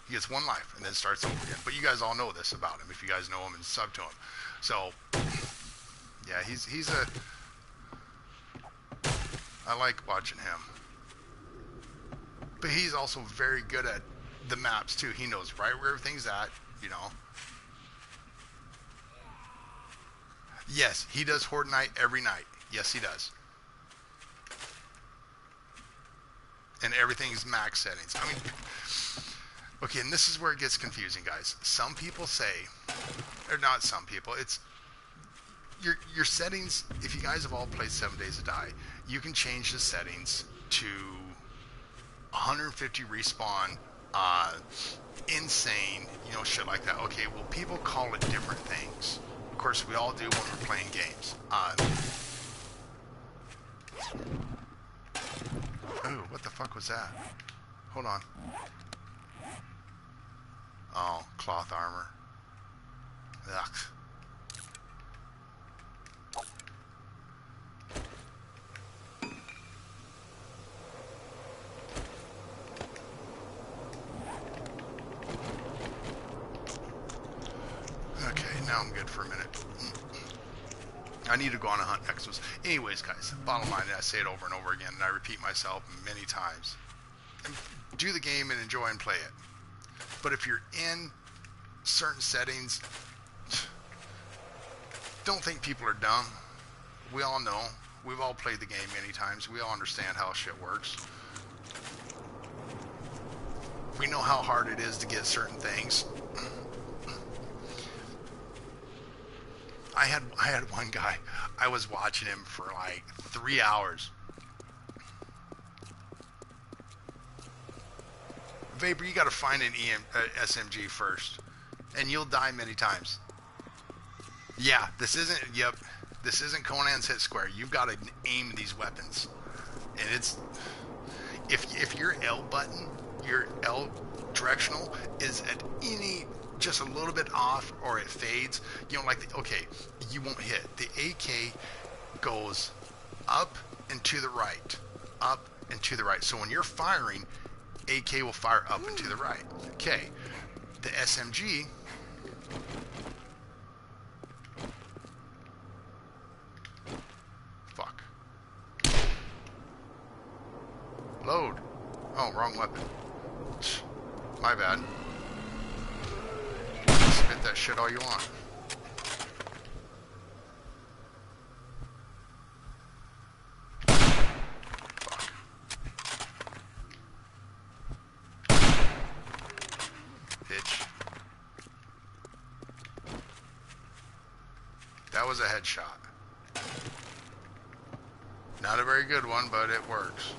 Speaker 1: He gets 1 life and then starts over again. But you guys all know this about him if you guys know him and sub to him. So, yeah, he's a... I like watching him. But he's also very good at the maps too. He knows right where everything's at, you know. Yes, he does Horde Night every night. Yes, he does. And everything's max settings. I mean, okay, and this is where it gets confusing, guys. Some people say, or not some people, it's your settings. If you guys have all played 7 Days to Die, you can change the settings to 150 respawn, insane, you know, shit like that. Okay, well, people call it different things. Of course, we all do when we're playing games. Ooh, what the fuck was that? Hold on. Oh, cloth armor. Ugh. Okay, now I'm good for a minute. I need to go on a hunt next. Anyways, guys, bottom line, I say it over and over again, and I repeat myself many times. And do the game and enjoy and play it. But if you're in certain settings, don't think people are dumb. We all know. We've all played the game many times. We all understand how shit works. We know how hard it is to get certain things. I had one guy, I was watching him for like 3 hours. Vapor, you gotta find an SMG first, and you'll die many times. Yeah, this isn't Conan's Hit Square. You've got to aim these weapons, and it's if your L button, your L directional is at any just a little bit off, or it fades, you know, like okay, you won't hit. The AK goes up and to the right, up and to the right. So when you're firing, AK will fire up and to the right. Okay, the SMG. Fuck. Load. Oh, wrong weapon. My bad. Spit that shit all you want. Fuck. Bitch. That was a headshot. Not a very good one, but it works.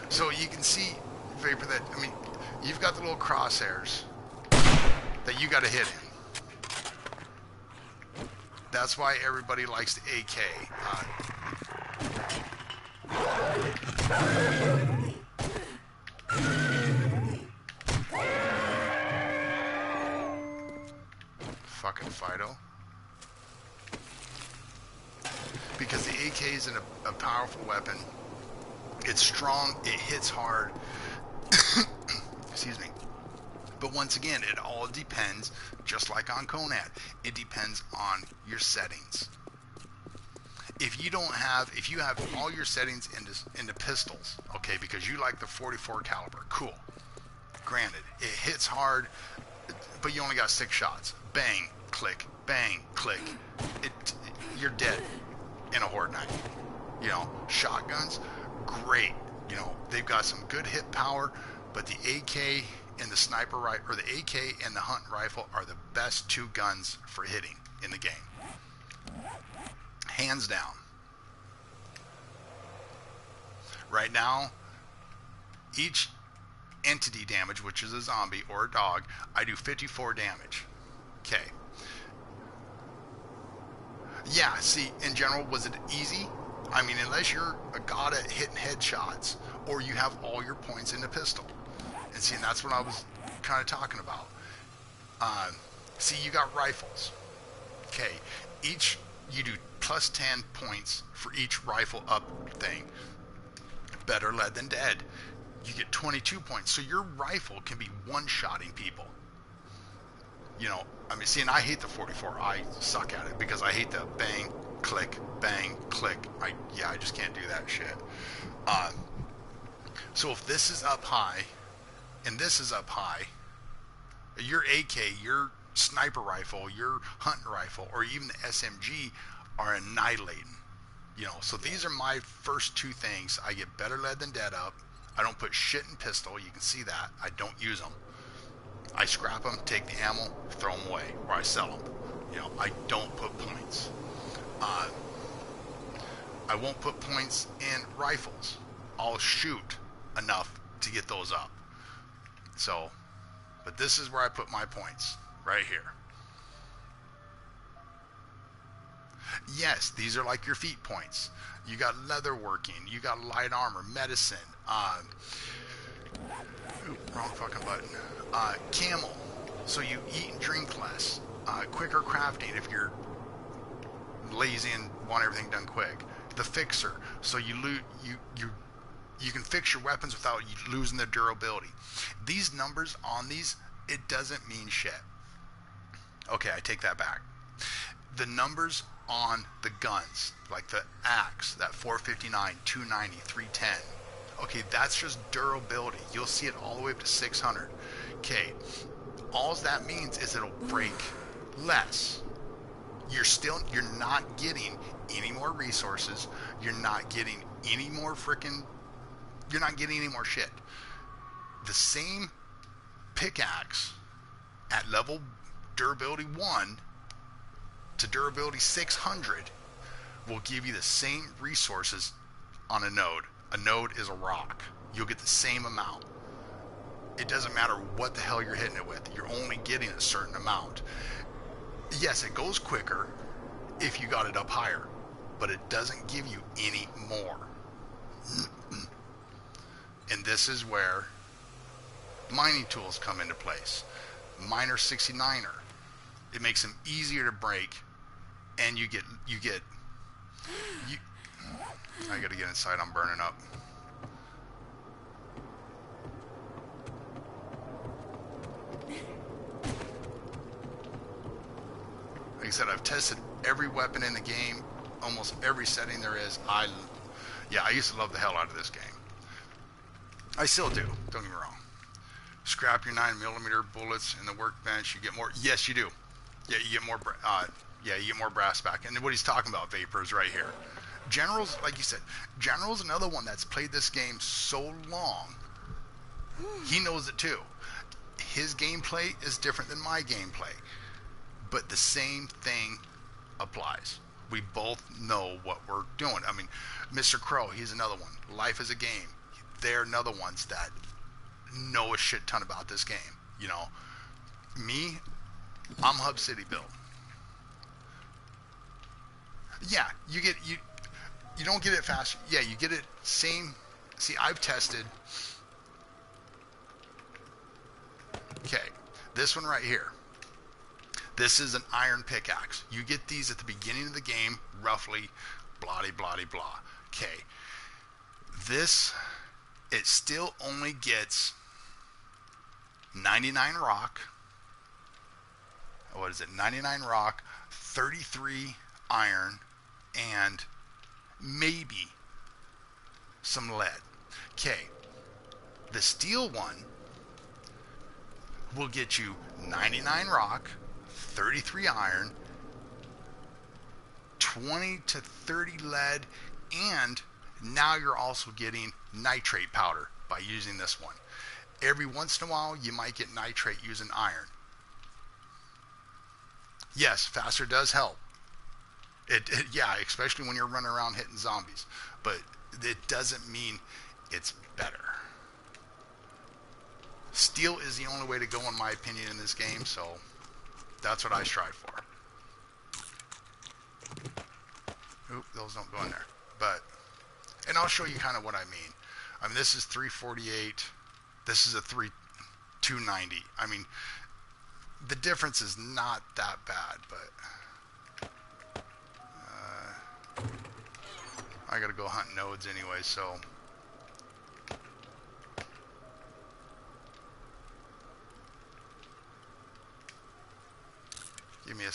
Speaker 1: So you can see, Vapor, that, I mean, you've got the little crosshairs that you got to hit in. That's why everybody likes the AK. Fucking Fido. Because the AK is a powerful weapon. It's strong, it hits hard. Excuse me. But once again, it all depends, just like on Conan, it depends on your settings. If you have all your settings into pistols, okay, because you like the 44 caliber, cool. Granted, it hits hard, but you only got 6 shots. Bang, click, you're dead in a Horde Night. You know, shotguns, great. You know, they've got some good hit power, but the AK and the sniper rifle, or the AK and the hunt rifle, are the best 2 guns for hitting in the game. Hands down. Right now, each entity damage, which is a zombie or a dog, I do 54 damage. Okay. Yeah, see, in general, was it easy? I mean, unless you're a god at hitting headshots, or you have all your points in the pistol. And see, and that's what I was kind of talking about. See, you got rifles. Okay, you do plus 10 points for each rifle up thing. Better lead than dead. You get 22 points. So your rifle can be one-shotting people. You know, I mean, see, and I hate the 44. I suck at it because I hate the bang, click, bang, click. I just can't do that shit. Uh, so if this is up high and this is up high, your AK, your sniper rifle, your hunting rifle, or even the SMG are annihilating. You know, so these are my first two things. I get better lead than dead up. I don't put shit in pistol. You can see that. I don't use them. I scrap them, take the ammo, throw them away, or I sell them. You know, I don't put points. I won't put points in rifles. I'll shoot enough to get those up. So, but this is where I put my points, right here. Yes, these are like your feat points. You got leather working, you got light armor, medicine, wrong fucking button. Camel, so you eat and drink less. Quicker crafting if you're lazy and want everything done quick. The fixer, so you can fix your weapons without losing their durability. These numbers on these, it doesn't mean shit. Okay, I take that back. The numbers on the guns, like the axe, that 459, 290, 310. Okay, that's just durability. You'll see it all the way up to 600. Okay, all that means is it'll break less. You're not getting any more resources. You're not getting any more you're not getting any more shit. The same pickaxe at level durability 1 to durability 600 will give you the same resources on a node. A node is a rock. You'll get the same amount. It doesn't matter what the hell you're hitting it with. You're only getting a certain amount. Yes, it goes quicker if you got it up higher, but it doesn't give you any more. And this is where mining tools come into place. Miner 69er. It makes them easier to break, and I gotta get inside, I'm burning up. Like I said, I've tested every weapon in the game, almost every setting there is. I used to love the hell out of this game. I still do, don't get me wrong. Scrap your 9mm bullets in the workbench, you get more. Yes, you do. Yeah, you get more. You get more brass back. And what he's talking about, Vapor, is right here. General's, like you said, General's another one that's played this game so long. He knows it too. His gameplay is different than my gameplay, but the same thing applies. We both know what we're doing. I mean, Mr. Crow, he's another one. Life is a game. They're another ones that know a shit ton about this game. You know, me, I'm Hub City build. Yeah, you don't get it faster. Yeah, you get it same. See, I've tested. Okay, this one right here. This is an iron pickaxe. You get these at the beginning of the game, roughly, blah, blah, blah. Okay, this, it still only gets 99 rock. What is it? 99 rock, 33 iron, and maybe some lead. Okay, the steel one will get you 99 rock, 33 iron, 20 to 30 lead, and now you're also getting nitrate powder by using this one. Every once in a while, you might get nitrate using iron. Yes, faster does help. Yeah, especially when you're running around hitting zombies. But it doesn't mean it's better. Steel is the only way to go, in my opinion, in this game, so that's what I strive for. Oop, those don't go in there. But, and I'll show you kind of what I mean. I mean, this is 348. This is a 290. I mean, the difference is not that bad, but I gotta go hunt nodes anyway, so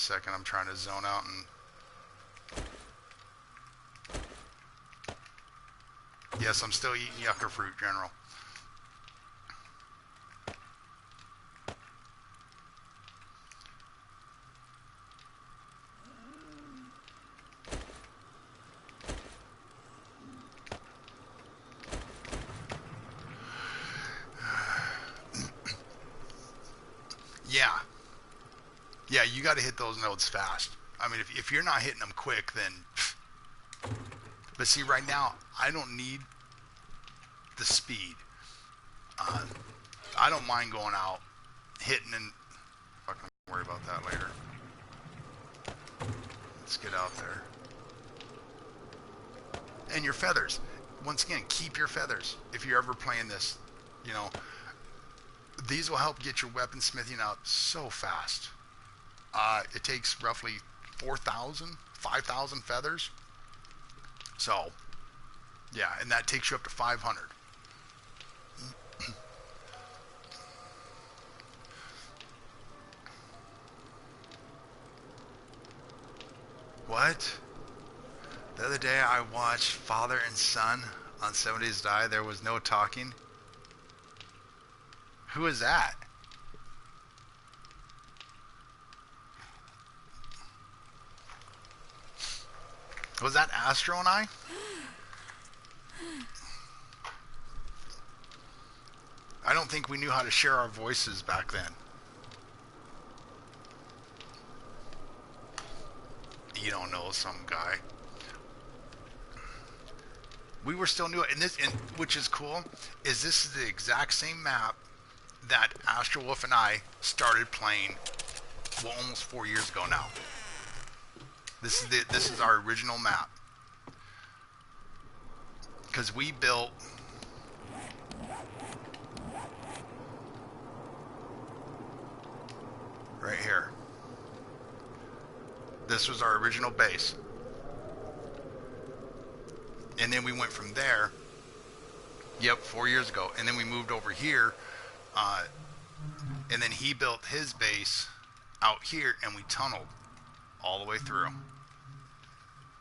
Speaker 1: second. I'm trying to zone out and... Yes, I'm still eating yucca fruit, General. Yeah. Yeah, you got to hit those nodes fast. I mean, if you're not hitting them quick, then... But see, right now, I don't need the speed. I don't mind going out, hitting and... Fucking worry about that later. Let's get out there. And your feathers. Once again, keep your feathers. If you're ever playing this, you know... These will help get your weaponsmithing up so fast. It takes roughly 4,000, 5,000 feathers. So, yeah, and that takes you up to 500. What? The other day I watched Father and Son on 7 Days to Die. There was no talking. Who is that? Was that Astro and I? I don't think we knew how to share our voices back then. You don't know, some guy. We were still new, and which is cool, is this is the exact same map that Astro Wolf and I started playing, well, almost 4 years ago now. This is our original map, because we built right here. This was our original base, and then we went from there. Yep, 4 years ago, and then we moved over here. And then he built his base out here, and we tunneled all the way through.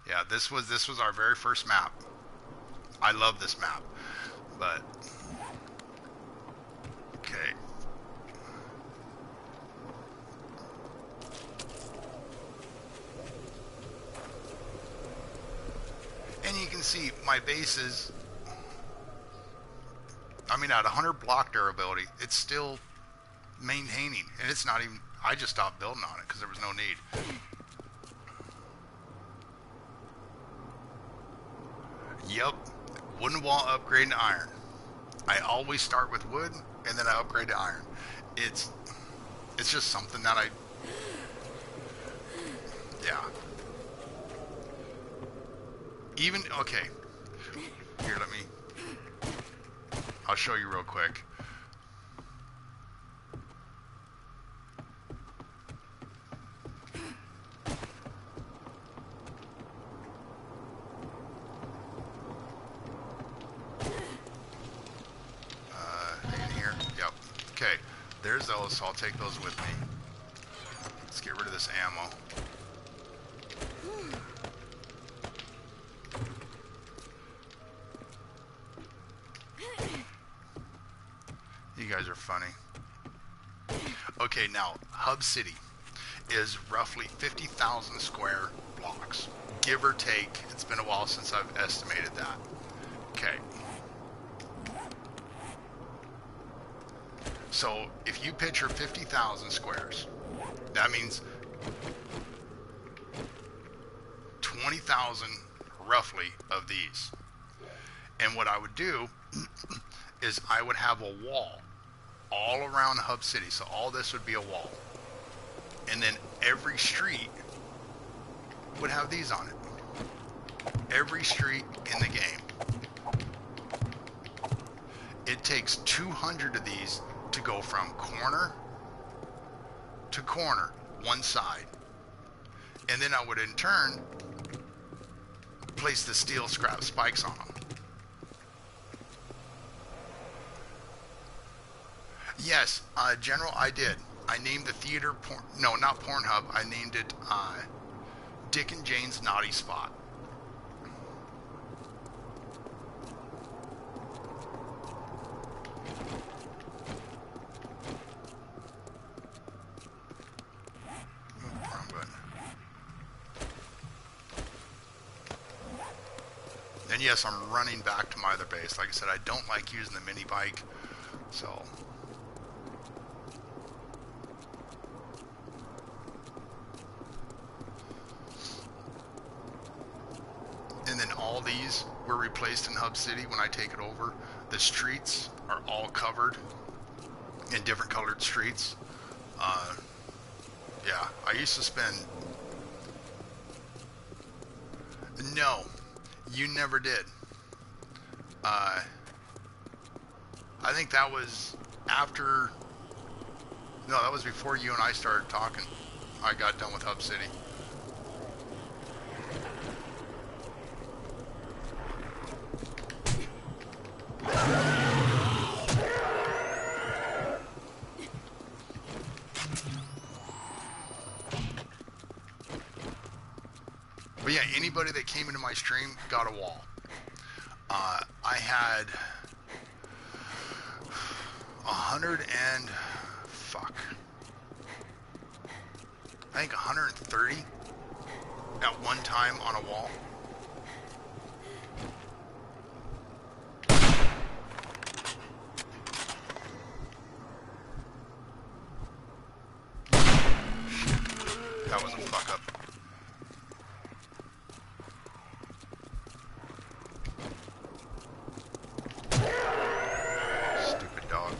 Speaker 1: Yeah, this was our very first map. I love this map, but okay. And you can see my base is, I mean, at 100 block durability, it's still maintaining, and it's not even, I just stopped building on it because there was no need. Yep, wooden wall upgrade to iron. I always start with wood, and then I upgrade to iron. It's just something that yeah. Even, okay, here, I'll show you real quick. In here, yep. Okay, there's those, so I'll take those with me. Let's get rid of this ammo. You guys are funny. Okay, now, Hub City is roughly 50,000 square blocks. Give or take. It's been a while since I've estimated that. Okay. So, if you picture 50,000 squares, that means 20,000, roughly, of these. And what I would do is I would have a wall all around Hub City. So all this would be a wall. And then every street would have these on it. Every street in the game. It takes 200 of these to go from corner to corner, one side. And then I would in turn place the steel scrap spikes on them. Yes, General, I did. I named the theater no, not Pornhub. I named it Dick and Jane's Naughty Spot. Wrong button. And yes, I'm running back to my other base. Like I said, I don't like using the mini bike, so. And then all these were replaced in Hub City when I take it over. The streets are all covered in different colored streets. Yeah, I used to spend... No, you never did. I think that was after... No, that was before you and I started talking. I got done with Hub City. But yeah, anybody that came into my stream got a wall. I had 130 at one time on a wall. That was a fuck up. Stupid dog.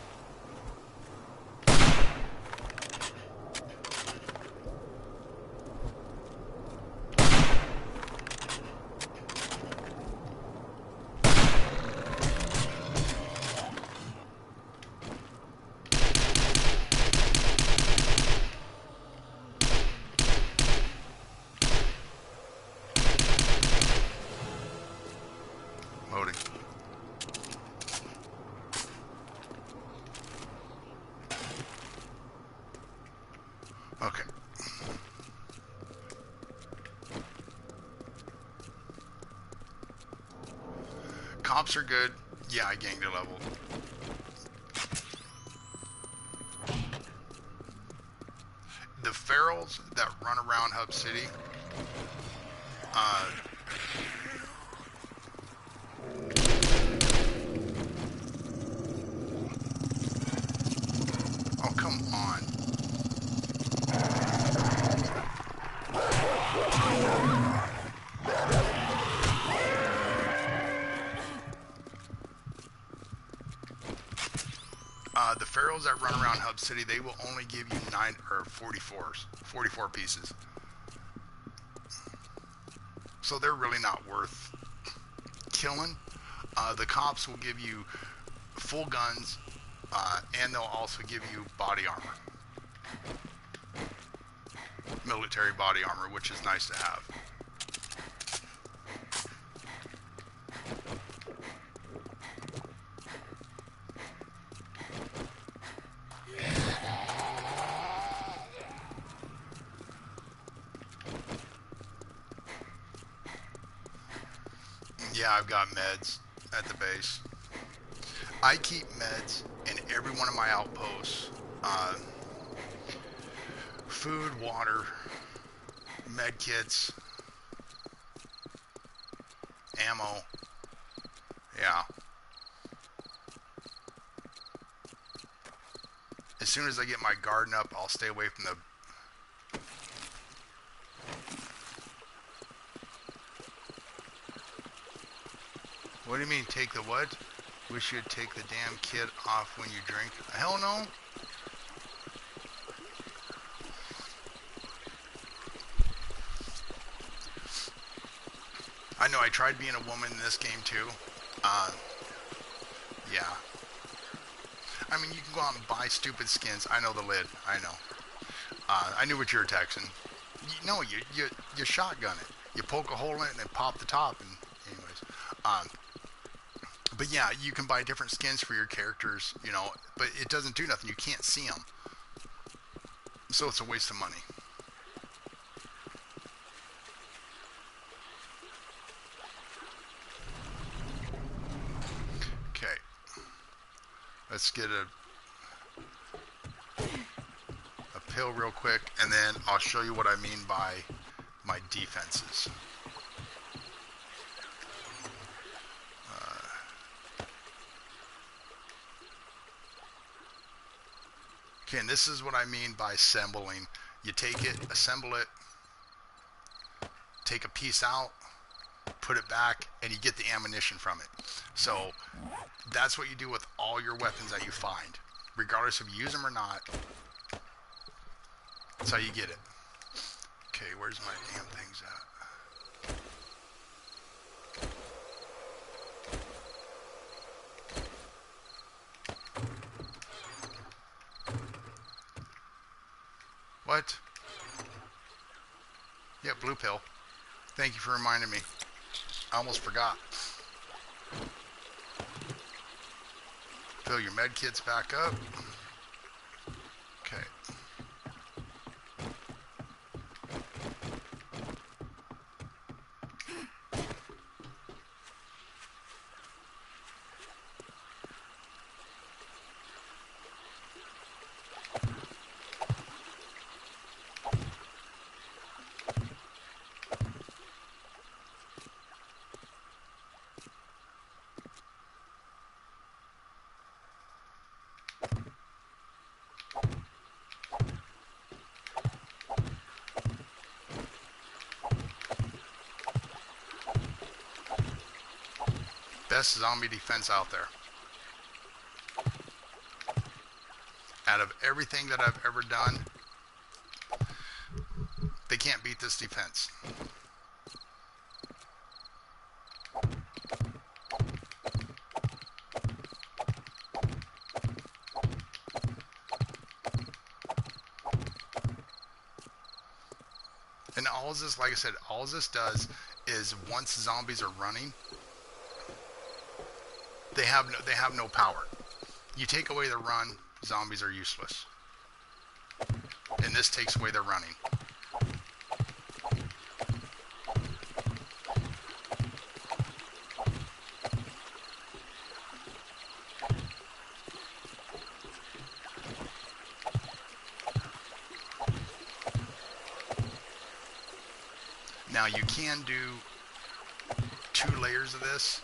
Speaker 1: Loading. Okay. Cops are good. Yeah, I gained a level. The ferals that run around Hub City, oh, come on. The ferals that run around Hub City, they will only give you 44 pieces. So they're really not worth killing. The cops will give you full guns, and they'll also give you body armor. Military body armor, which is nice to have. Yeah, I've got meds at the base. I keep meds in every one of my outposts. Food, water, med kits, ammo. Yeah. As soon as I get my garden up, I'll stay away from the... What do you mean, take the what? Wish you'd take the damn kid off when you drink. Hell no. I know, I tried being a woman in this game too. Yeah. I mean, you can go out and buy stupid skins. I know the lid. I know. I knew what you were texting. No, you shotgun it. You poke a hole in it and then pop the top. And anyways, but yeah, you can buy different skins for your characters, you know, but it doesn't do nothing. You can't see them. So it's a waste of money. Okay. Let's get a pill real quick, and then I'll show you what I mean by my defenses. Okay, and this is what I mean by assembling. You take it, assemble it, take a piece out, put it back, and you get the ammunition from it. So that's what you do with all your weapons that you find, regardless if you use them or not. That's how you get it. Okay, where's my damn things at? What? Yeah, blue pill. Thank you for reminding me. I almost forgot. Fill your med kits back up. Okay. Best zombie defense out there. Out of everything that I've ever done, they can't beat this defense. And all of this, like I said, all this does is once zombies are running, they have no power. You take away the run, zombies are useless. And this takes away their running. Now you can do 2 layers of this.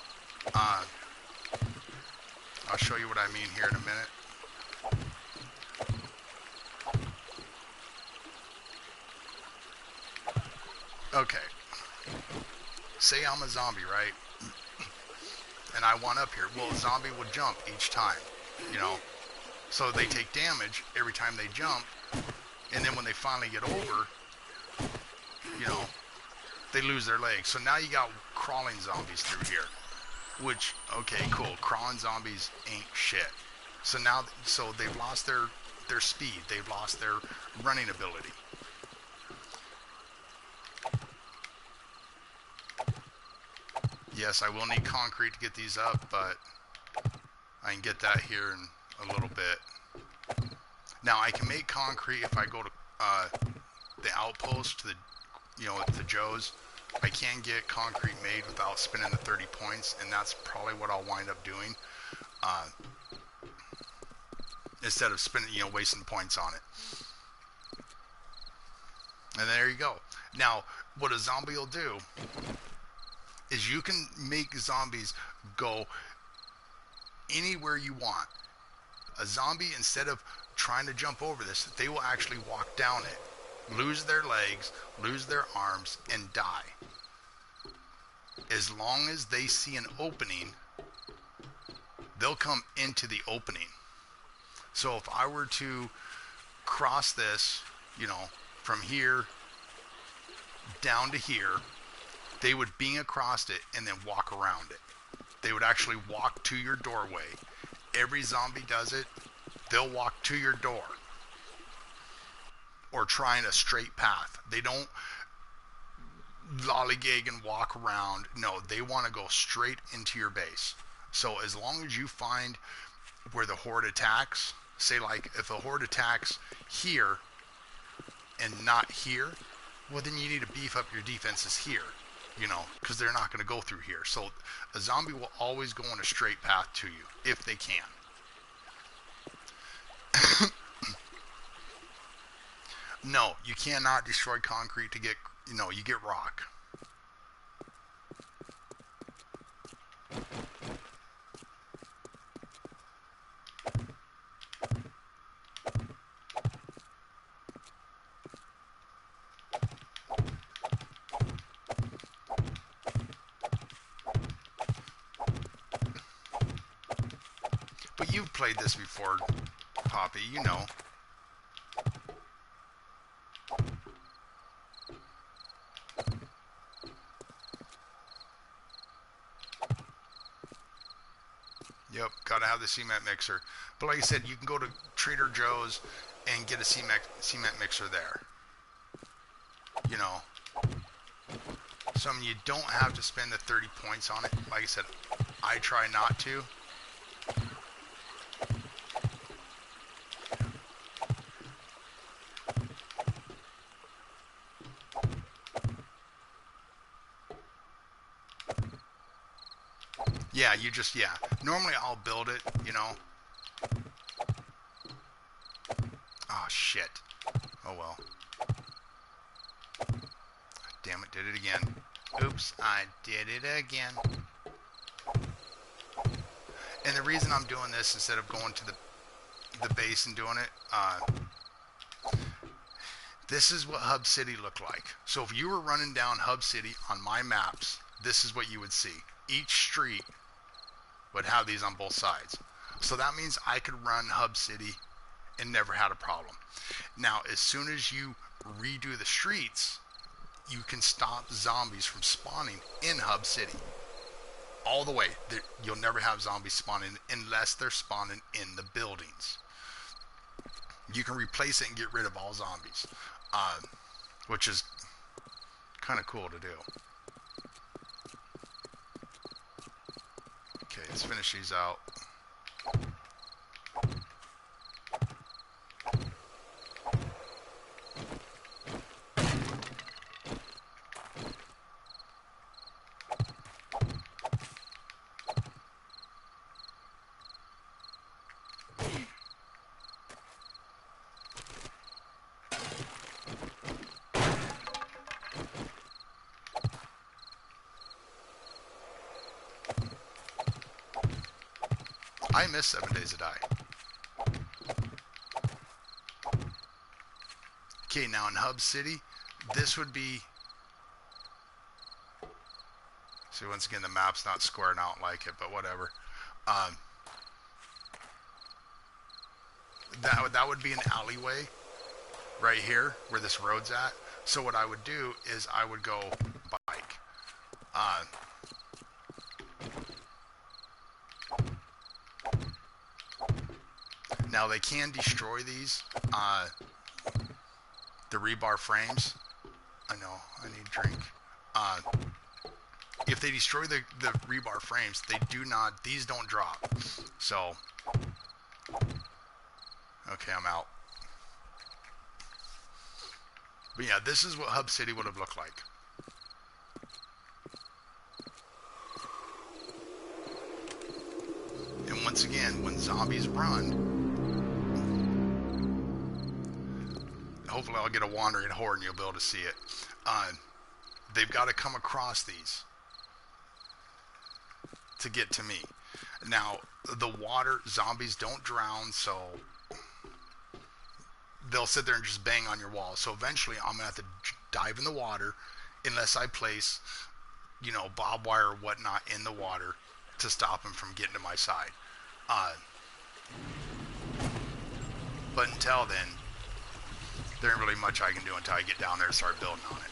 Speaker 1: I'll show you what I mean here in a minute. Okay. Say I'm a zombie, right? And I want up here. Well, a zombie would jump each time, you know. So they take damage every time they jump. And then when they finally get over, you know, they lose their legs. So now you got crawling zombies through here. Which, okay, cool. Crawling zombies ain't shit. So now, so they've lost their speed. They've lost their running ability. Yes, I will need concrete to get these up, but I can get that here in a little bit. Now, I can make concrete if I go to the outpost, to the, you know, to Joe's. I can get concrete made without spending the 30 points, and that's probably what I'll wind up doing. Instead of spending, you know, wasting points on it. And there you go. Now, what a zombie will do is you can make zombies go anywhere you want. A zombie, instead of trying to jump over this, they will actually walk down it, lose their legs, lose their arms, and die. As long as they see an opening, they'll come into the opening. So if I were to cross this, you know, from here down to here, they would bing across it and then walk around it. They would actually walk to your doorway. Every zombie does it. They'll walk to your door or trying a straight path. They don't lollygag and walk around. No, they want to go straight into your base. So as long as you find where the horde attacks, say like if a horde attacks here, and not here, well, then you need to beef up your defenses here, because they're not going to go through here. So a zombie will always go on a straight path to you if they can. No, you cannot destroy concrete to get, you get rock. But you've played this before, Poppy, you know. Yep, gotta have the cement mixer. But like I said, you can go to Trader Joe's and get a cement mixer there. You don't have to spend the 30 points on it. Like I said, I try not to. Yeah, normally I'll build it, Oh, shit. Oh, well. Damn it, did it again. Oops, I did it again. And the reason I'm doing this instead of going to the base and doing it, this is what Hub City looked like. So if you were running down Hub City on my maps, this is what you would see. Each street would have these on both sides. So that means I could run Hub City and never had a problem. Now, as soon as you redo the streets, you can stop zombies from spawning in Hub City. All the way. You'll never have zombies spawning unless they're spawning in the buildings. You can replace it and get rid of all zombies, which is kind of cool to do. Okay, let's finish these out. I miss 7 Days to Die. Okay, now in Hub City, this would be... See, once again, the map's not squaring out like it, but whatever. That would be an alleyway right here where this road's at. So what I would do is I would go bike. Now they can destroy these, the rebar frames. I know, I need a drink. If they destroy the rebar frames, these don't drop. So, okay, I'm out. But yeah, this is what Hub City would have looked like. And once again, when zombies run, hopefully I'll get a wandering horde and you'll be able to see it. They've got to come across these to get to me. Now, the water, zombies don't drown, so they'll sit there and just bang on your wall. So eventually I'm going to have to dive in the water unless I place, barbed wire or whatnot in the water to stop them from getting to my side. But until then, there ain't really much I can do until I get down there and start building on it.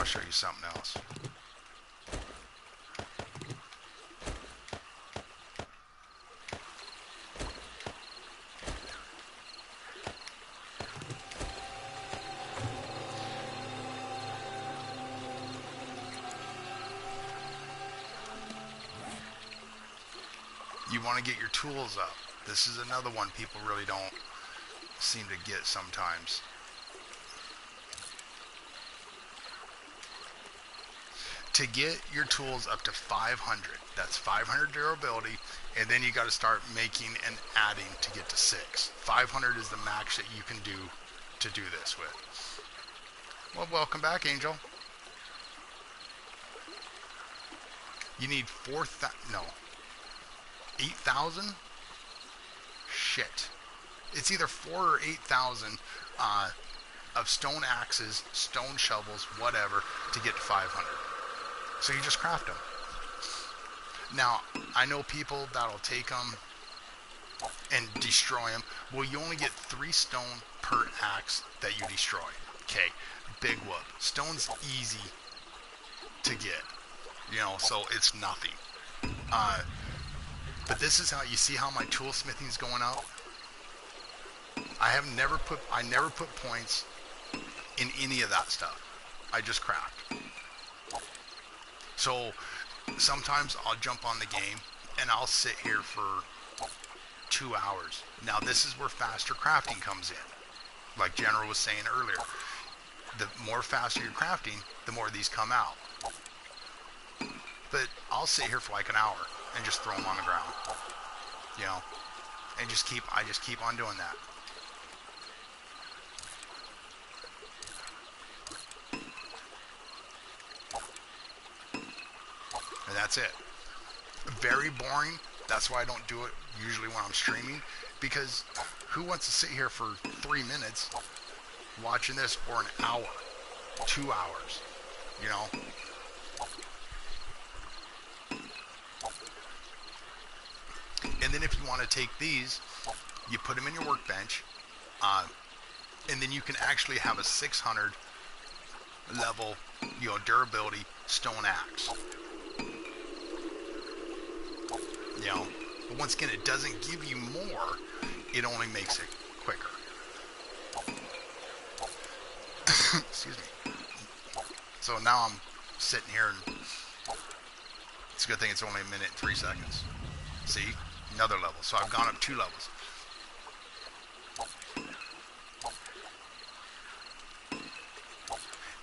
Speaker 1: I'll show you something else. You want to get your tools up. This is another one people really don't seem to get sometimes. To get your tools up to 500, that's 500 durability, and then you got to start making and adding to get to 6. 500 is the max that you can do to do this with. Well, welcome back, Angel. You need 8,000? Shit. It's either 4 or 8,000 of stone axes, stone shovels, whatever, to get to 500. So you just craft them. Now, I know people that'll take them and destroy them. Well, you only get 3 stone per axe that you destroy. Okay, big whoop. Stone's easy to get, you know, so it's nothing. But this is how you see how my toolsmithing is going up. I never put points in any of that stuff. I just craft. So sometimes I'll jump on the game and I'll sit here for 2 hours. Now this is where faster crafting comes in. Like General was saying earlier, the more faster you're crafting, the more these come out. But I'll sit here for like an hour and just throw them on the ground, you know, and I just keep on doing that. And that's it. Very boring. That's why I don't do it usually when I'm streaming, because who wants to sit here for 3 minutes watching this, or an hour, 2 hours, you know? And then if you want to take these, you put them in your workbench, and then you can actually have a 600 level, you know, durability stone axe. You know, but once again, it doesn't give you more, it only makes it quicker. Excuse me. So now I'm sitting here, and it's a good thing it's only 1 minute and 3 seconds. See? Another level. So I've gone up 2 levels.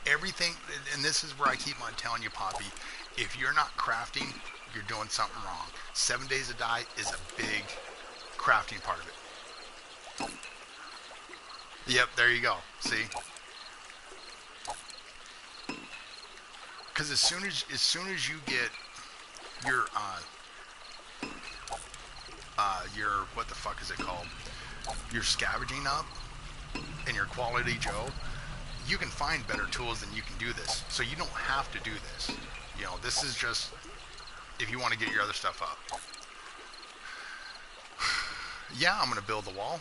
Speaker 1: Everything, and this is where I keep on telling you, Poppy, if you're not crafting, you're doing something wrong. 7 days to die is a big crafting part of it. Yep, there you go. See? Because as soon as you get your what the fuck is it called? Your scavenging up and your quality Joe, you can find better tools than you can do this. So you don't have to do this. You know, this is just if you want to get your other stuff up. Yeah, I'm going to build the wall,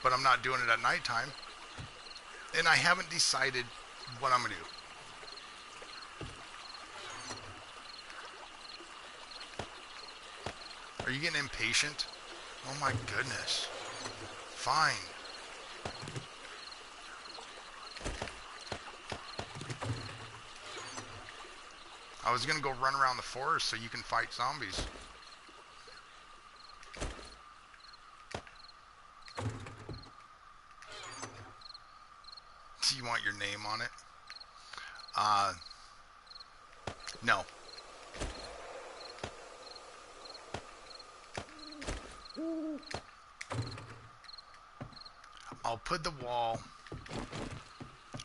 Speaker 1: but I'm not doing it at nighttime. And I haven't decided what I'm going to do. Are you getting impatient? Oh my goodness. Fine. I was gonna go run around the forest so you can fight zombies. Do you want your name on it? No. I'll put the wall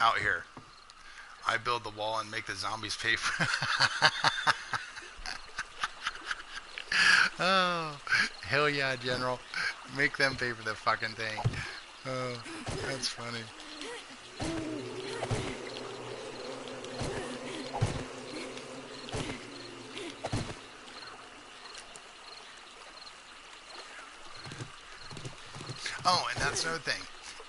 Speaker 1: out here. I build the wall and make the zombies pay for Oh, hell yeah, General. Make them pay for the fucking thing. Oh, that's funny. Oh, and that's another thing.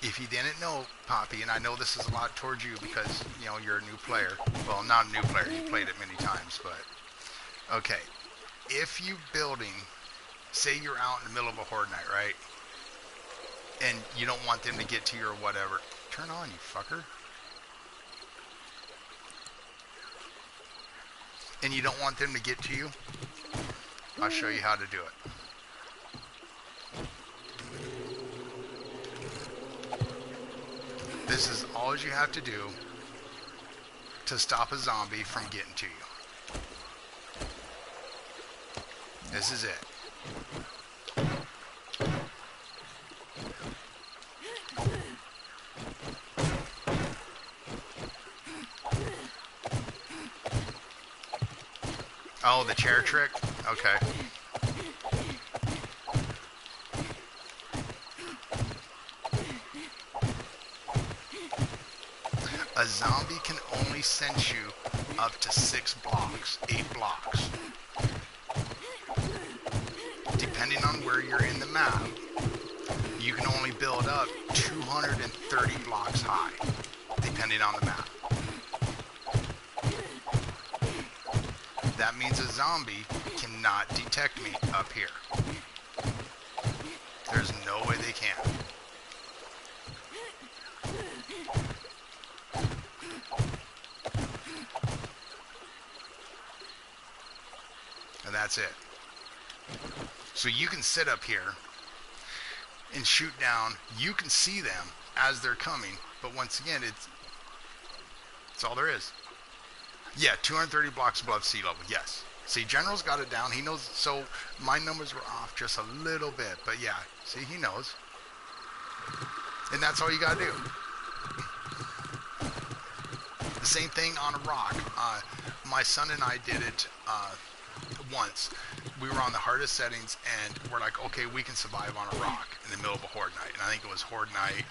Speaker 1: if you didn't know, Poppy, and I know this is a lot towards you because, you know, you're a new player. Well, not a new player. You played it many times, but... Okay. If you building... Say you're out in the middle of a horde night, right? And you don't want them to get to you or whatever. Turn on, you fucker. And you don't want them to get to you. I'll show you how to do it. This is all you have to do to stop a zombie from getting to you. This is it. Oh, the chair trick? Okay. A zombie can only sense you up to 6 blocks, 8 blocks. Depending on where you're in the map, you can only build up 230 blocks high, depending on the map. That means a zombie cannot detect me up here. There's no way they can. And that's it. So you can sit up here and shoot down. You can see them as they're coming, but once again, it's all there is. Yeah, 230 blocks above sea level, yes. See, General's got it down. He knows, so my numbers were off just a little bit, but yeah, see, he knows. And that's all you gotta do. The same thing on a rock. My son and I did it once. We were on the hardest settings, and we're like, okay, we can survive on a rock in the middle of a horde night. And I think it was horde night.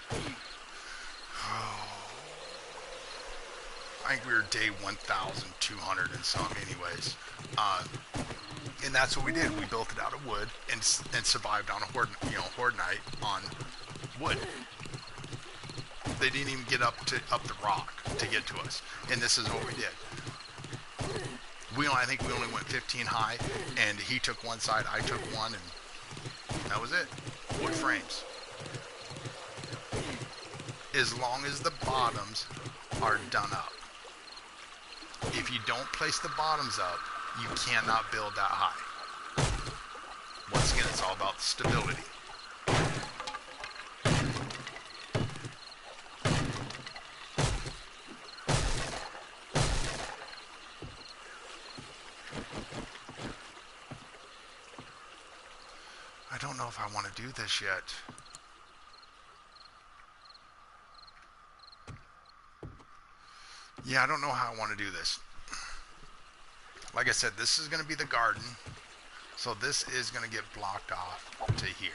Speaker 1: I think we were day 1,200 and some, anyways. And that's what we did. We built it out of wood and survived on a horde night on wood. They didn't even get up the rock to get to us, and this is what we did. I think we only went 15 high, and he took one side, I took one, and that was it. Wood frames. As long as the bottoms are done up. If you don't place the bottoms up, you cannot build that high. Once again, it's all about stability. I don't know if I want to do this yet. Yeah, I don't know how I want to do this. Like I said, this is going to be the garden. So this is going to get blocked off to here.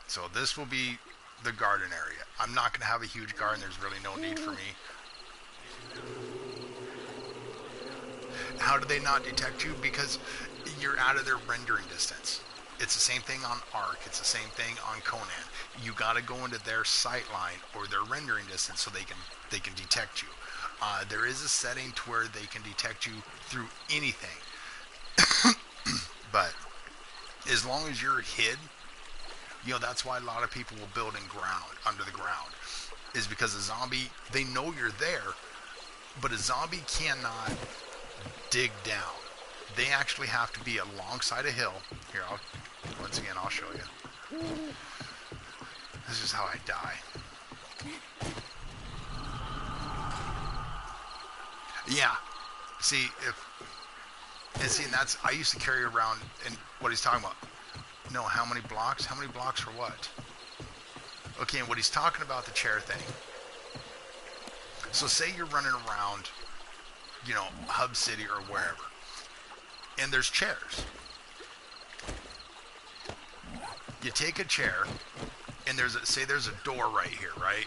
Speaker 1: So this will be the garden area. I'm not going to have a huge garden. There's really no need for me. How do they not detect you? Because you're out of their rendering distance. It's the same thing on Ark. It's the same thing on Conan. You got to go into their sight line or their rendering distance so they can detect you. There is a setting to where they can detect you through anything. But as long as you're hid, that's why a lot of people will build in ground, under the ground, is because a zombie, they know you're there, but a zombie cannot dig down. They actually have to be alongside a hill. Here, once again, I'll show you. This is how I die. Yeah. See, and that's, I used to carry around, and what he's talking about. No, how many blocks? How many blocks for what? Okay, and what he's talking about, the chair thing. So say you're running around, Hub City or wherever, and there's chairs. You take a chair, and there's a door right here, right?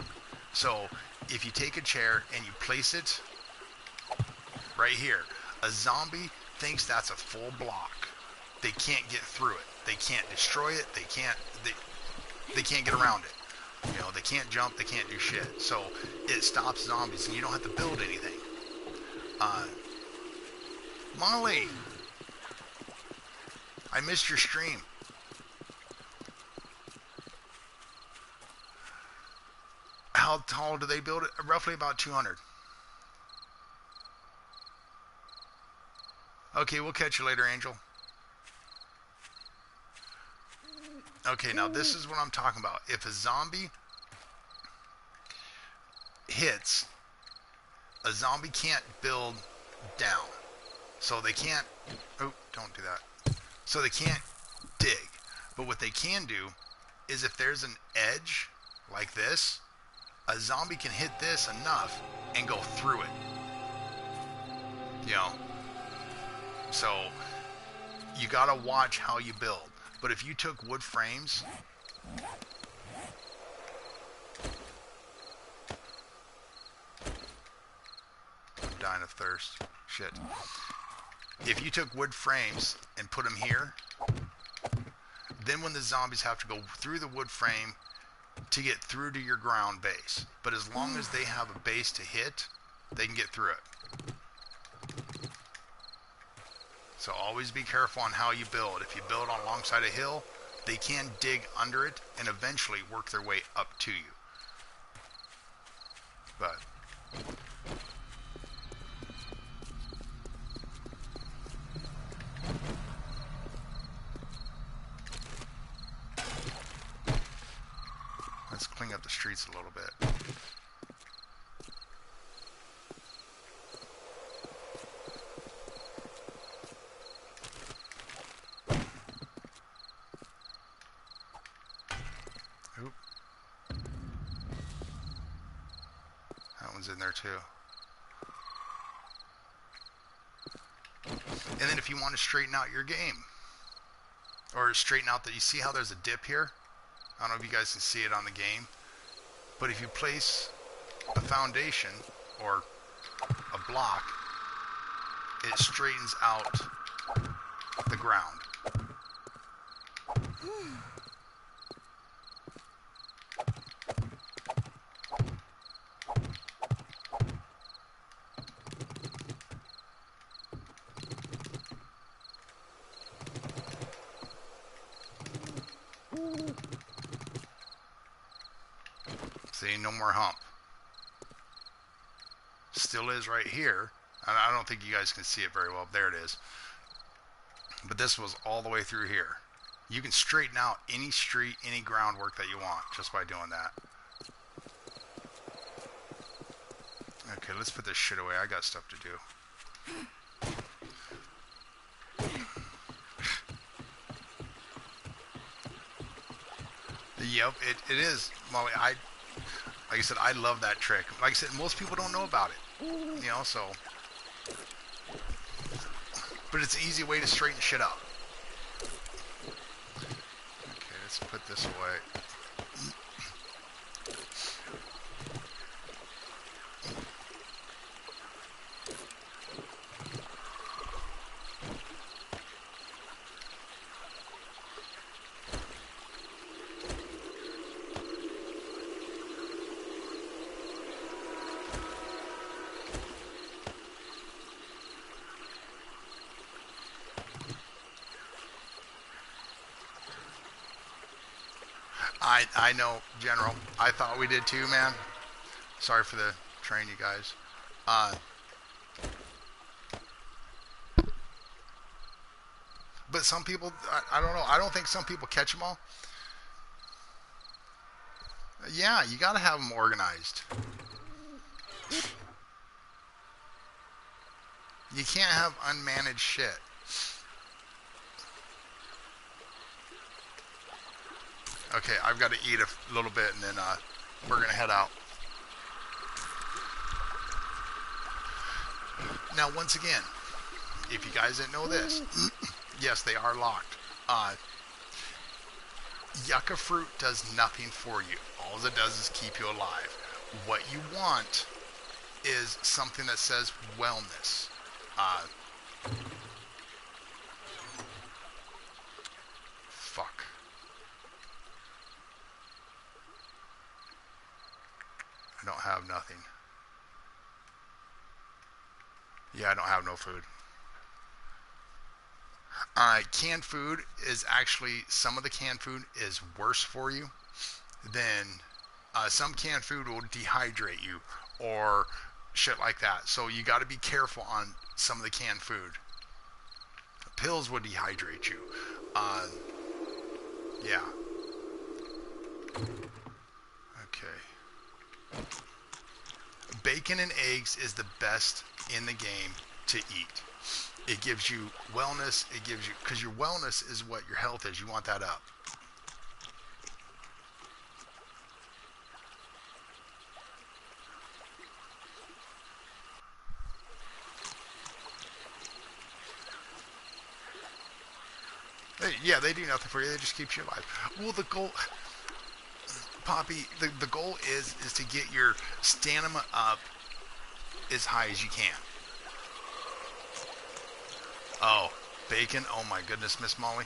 Speaker 1: So if you take a chair and you place it right here, a zombie thinks that's a full block. They can't get through it. They can't destroy it. They can't get around it. You know, they can't jump. They can't do shit. So it stops zombies, and you don't have to build anything. Molly, I missed your stream. How tall do they build it? Roughly about 200. Okay, we'll catch you later, Angel. Okay, now this is what I'm talking about. If a zombie hits, a zombie can't build down. So they can't... Oh, don't do that. So they can't dig. But what they can do is if there's an edge like this, a zombie can hit this enough and go through it. You know? So you gotta watch how you build. But if you took wood frames... I'm dying of thirst. Shit. If you took wood frames and put them here, then when the zombies have to go through the wood frame to get through to your ground base. But as long as they have a base to hit, they can get through it. So always be careful on how you build. If you build on alongside a hill, they can dig under it and eventually work their way up to you. But... let's clean up the streets a little bit. Oop. That one's in there too. And then if you want to straighten out your game, or straighten out that, you see how there's a dip here? I don't know if you guys can see it on the game, but if you place a foundation or a block, it straightens out the ground. See, no more hump. Still is right here. And I don't think you guys can see it very well. There it is. But this was all the way through here. You can straighten out any street, any groundwork that you want just by doing that. Okay, let's put this shit away. I got stuff to do. Yep, it is, Molly. Like I said, I love that trick. Like I said, most people don't know about it. You know, so... But it's an easy way to straighten shit up. Okay, let's put this away. I know, General. I thought we did too, man. Sorry for the train, you guys. But some people, I don't know. I don't think some people catch them all. Yeah, you got to have them organized. You can't have unmanaged shit. Okay, I've got to eat a little bit and then we're going to head out. Now, once again, if you guys didn't know this, yes, they are locked. Yucca fruit does nothing for you. All it does is keep you alive. What you want is something that says wellness. I don't have nothing. Yeah, I don't have no food. Canned food is actually, some of the canned food is worse for you than some canned food will dehydrate you or shit like that. So you got to be careful on some of the canned food. Pills would dehydrate you. Yeah. Okay. Bacon and eggs is the best in the game to eat. It gives you wellness. It gives you, because your wellness is what your health is. You want that up. Yeah, they do nothing for you. They just keep you alive. Well, the goal, Poppy, the goal is to get your stamina up as high as you can. Oh, bacon. Oh my goodness, Miss Molly.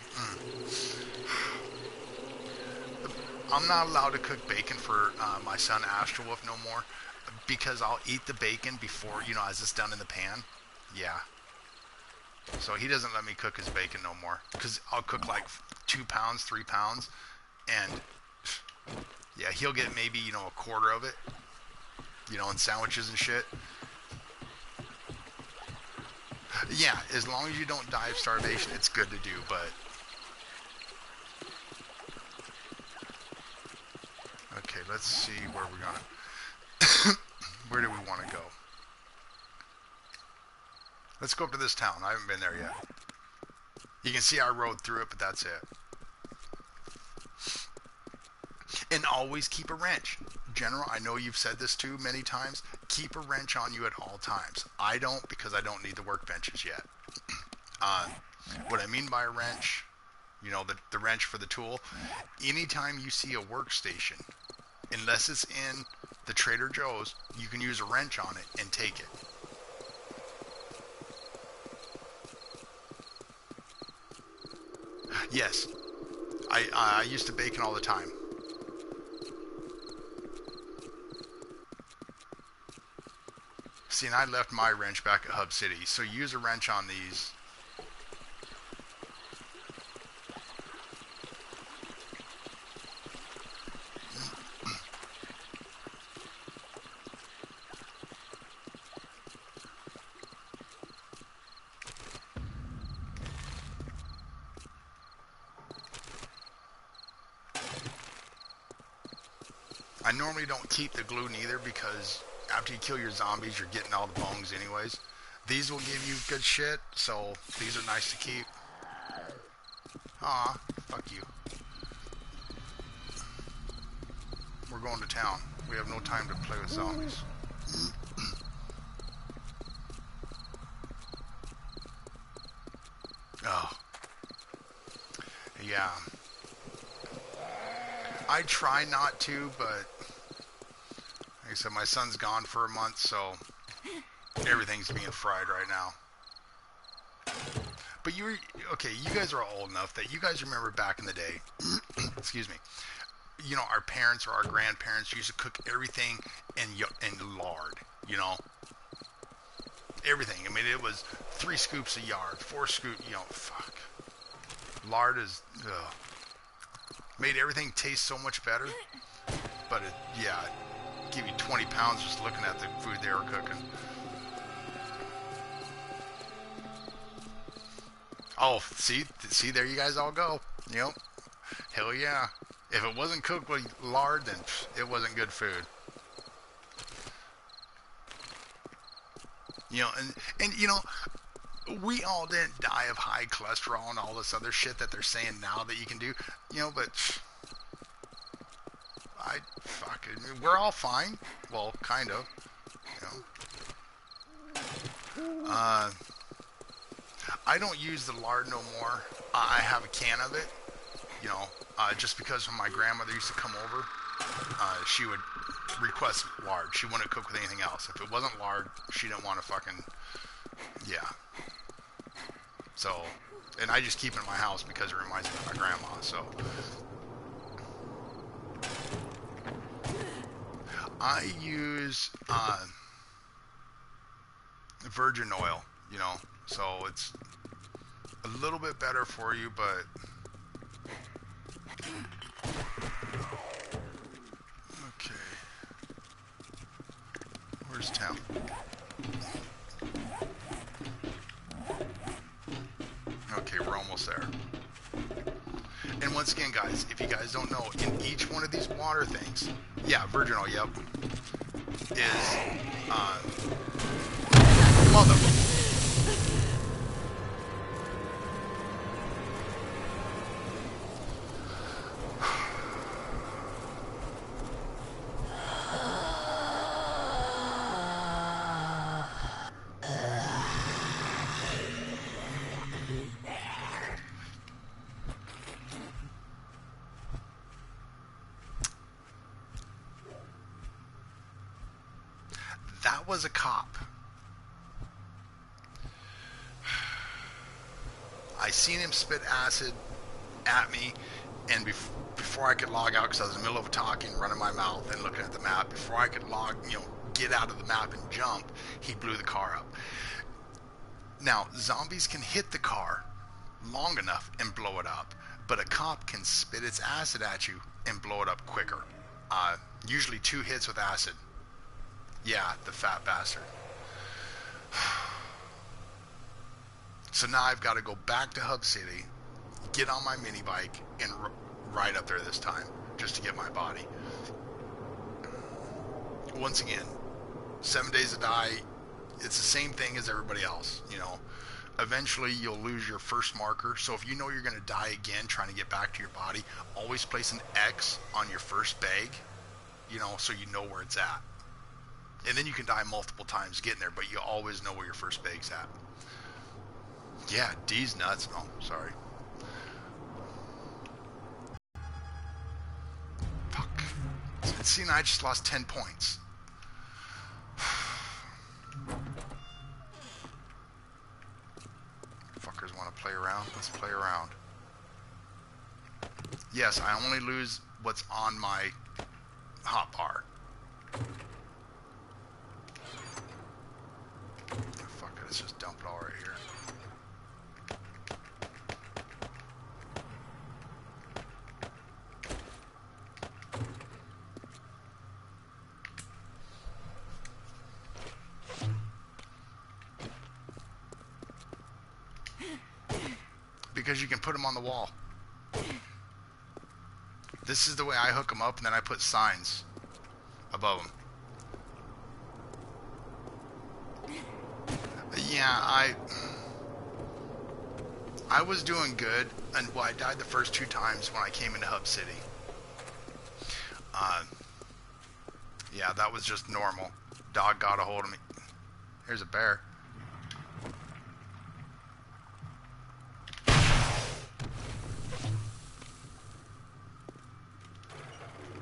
Speaker 1: I'm not allowed to cook bacon for my son Astrowolf no more because I'll eat the bacon before, as it's done in the pan. Yeah. So he doesn't let me cook his bacon no more because I'll cook like 2 pounds, 3 pounds, and yeah, he'll get maybe, a quarter of it, in sandwiches and shit. Yeah, as long as you don't die of starvation, it's good to do, but... Okay, let's see where we're gonna... Where do we want to go? Let's go up to this town. I haven't been there yet. You can see I rode through it, but that's it. And always keep a wrench. General, I know you've said this too many times. Keep a wrench on you at all times. I don't, because I don't need the workbenches yet. What I mean by a wrench, the wrench for the tool. Anytime you see a workstation, unless it's in the Trader Joe's, you can use a wrench on it and take it. Yes. I used to bacon all the time. See, and I left my wrench back at Hub City, so use a wrench on these. I normally don't keep the glue neither because after you kill your zombies, you're getting all the bones anyways. These will give you good shit, so these are nice to keep. Aw, fuck you. We're going to town. We have no time to play with zombies. Oh. Yeah. I try not to, but like I said, my son's gone for a month, so everything's being fried right now. But okay, you guys are old enough that you guys remember back in the day, excuse me, our parents or our grandparents used to cook everything in lard, everything. I mean, it was 3 scoops of lard, 4 scoops, fuck. Lard is, ugh. Made everything taste so much better, but it give you 20 pounds just looking at the food they were cooking. Oh, see, there you guys all go. Hell yeah. If it wasn't cooked with lard, then it wasn't good food. And we all didn't die of high cholesterol and all this other shit that they're saying now that you can do, but fuck it. We're all fine. Well, kind of, I don't use the lard no more. I have a can of it, just because when my grandmother used to come over, she would request lard. She wouldn't cook with anything else. If it wasn't lard, she didn't want to fucking, yeah. So, and I just keep it in my house because it reminds me of my grandma, so. I use virgin oil, you know, so it's a little bit better for you, but okay. Where's town? Okay, we're almost there. And once again, guys, if you guys don't know, in each one of these water things, yeah, virgin oil, yep, is mother. That was a cop. I seen him spit acid at me, and before I could log out, because I was in the middle of talking, running my mouth and looking at the map, before I could get out of the map and jump, he blew the car up. Now, zombies can hit the car long enough and blow it up, but a cop can spit its acid at you and blow it up quicker. Usually 2 hits with acid. Yeah, the fat bastard. So now I've got to go back to Hub City, get on my mini bike, and ride up there this time, just to get my body. Once again, 7 days to die, it's the same thing as everybody else, you know. Eventually, you'll lose your first marker, so if you know you're going to die again trying to get back to your body, always place an X on your first bag, you know, so you know where it's at. And then you can die multiple times getting there, but you always know where your first bag's at. Yeah, D's nuts. Oh, sorry. Fuck. See, now I just lost 10 points. Fuckers want to play around? Let's play around. Yes, I only lose what's on my hotbar. Fuck it, let's just dump it all right here. Because you can put them on the wall. This is the way I hook them up, and then I put signs above them. Yeah, I was doing good, and well, I died the first 2 times when I came into Hub City. Yeah, that was just normal. Dog got a hold of me. Here's a bear.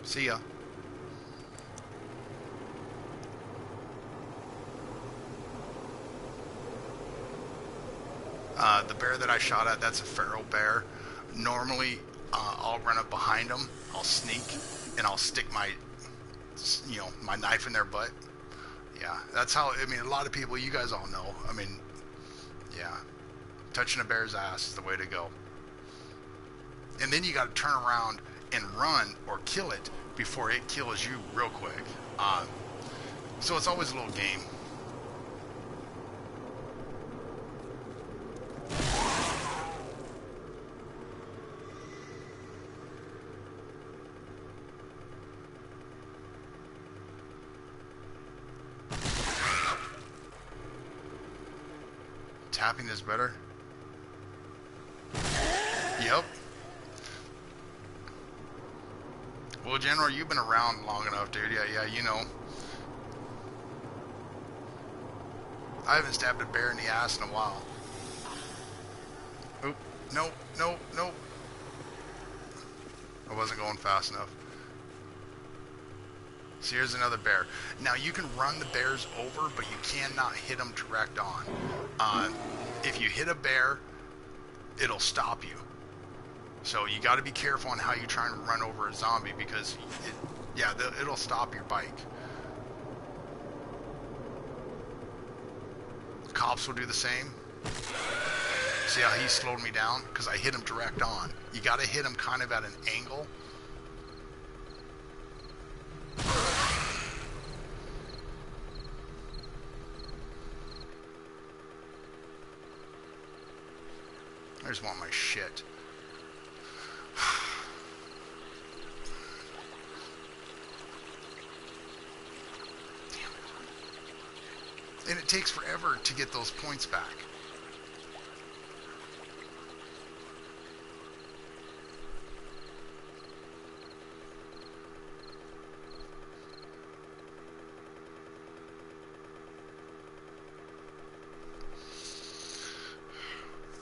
Speaker 1: See ya. The bear that I shot at, that's a feral bear. Normally, I'll run up behind them, I'll sneak, and I'll stick my, my knife in their butt. Yeah, that's how, I mean, a lot of people, you guys all know. I mean, yeah, touching a bear's ass is the way to go. And then you got to turn around and run or kill it before it kills you real quick. So it's always a little game. Tapping is better. Yep. Well, General, you've been around long enough, dude. Yeah, you know. I haven't stabbed a bear in the ass in a while. Oop. Nope. I wasn't going fast enough. So here's another bear. Now, you can run the bears over, but you cannot hit them direct on. If you hit a bear, it'll stop you. So you got to be careful on how you try and run over a zombie, because it'll stop your bike. cops will do the same. See how he slowed me down? Because I hit him direct on. You got to hit him kind of at an angle. I just want my shit. And it takes forever to get those points back.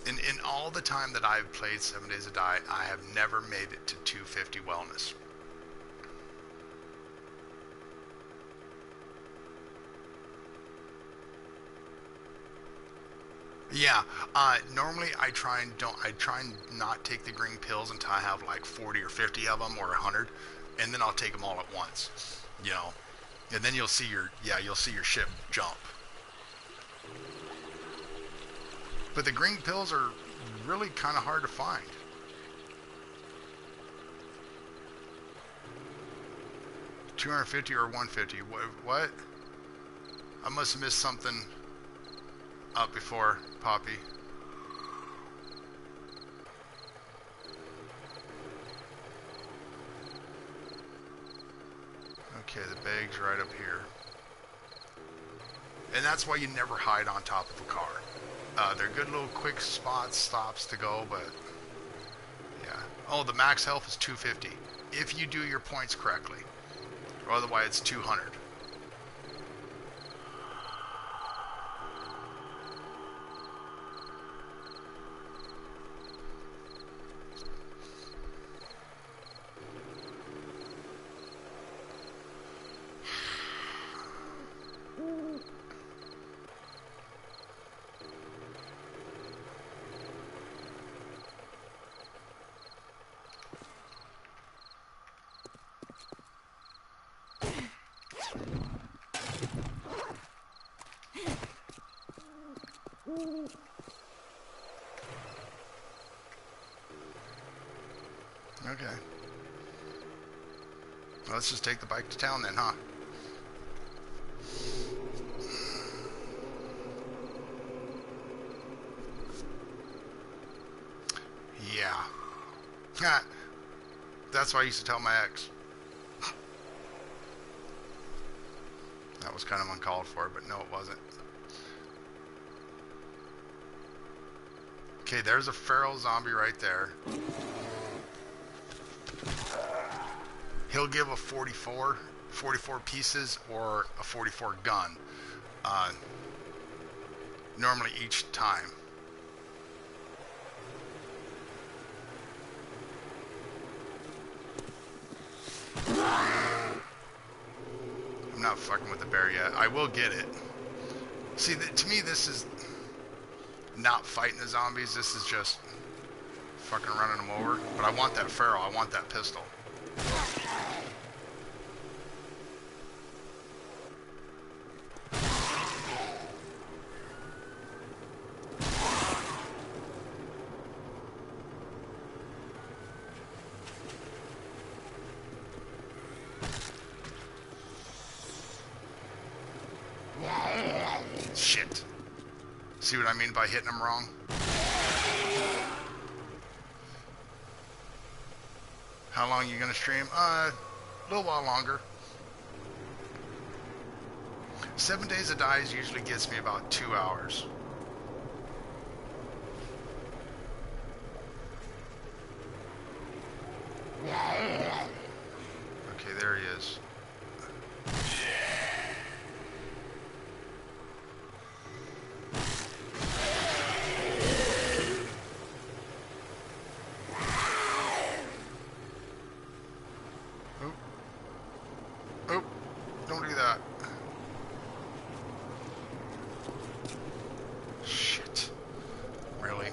Speaker 1: In all the time that I've played 7 Days to Die, I have never made it to 250 wellness. Yeah, normally I try and not take the green pills until I have like 40 or 50 of them or 100, and then I'll take them all at once, you know, and then you'll see your ship jump. But the green pills are really kind of hard to find. $250 or $150? What? I must have missed something up before, Poppy. Okay, the bag's right up here. And that's why you never hide on top of a car. They're good little quick stops to go, but yeah. Oh, the max health is 250 if you do your points correctly. Or otherwise it's 200. Okay. Well, let's just take the bike to town then, huh? Yeah. That's what I used to tell my ex. That was kind of uncalled for, but no, it wasn't. Okay, there's a feral zombie right there. He'll give a 44 pieces or a 44 gun. Normally each time. I'm not fucking with the bear yet. I will get it. See, to me this is not fighting the zombies. This is just fucking running them over. But I want that feral. I want that pistol. Shit. See what I mean by hitting them wrong? How long are you gonna stream? A little while longer. 7 Days to Die usually gets me about 2 hours. Okay, there he is. Don't do that. Shit. Really?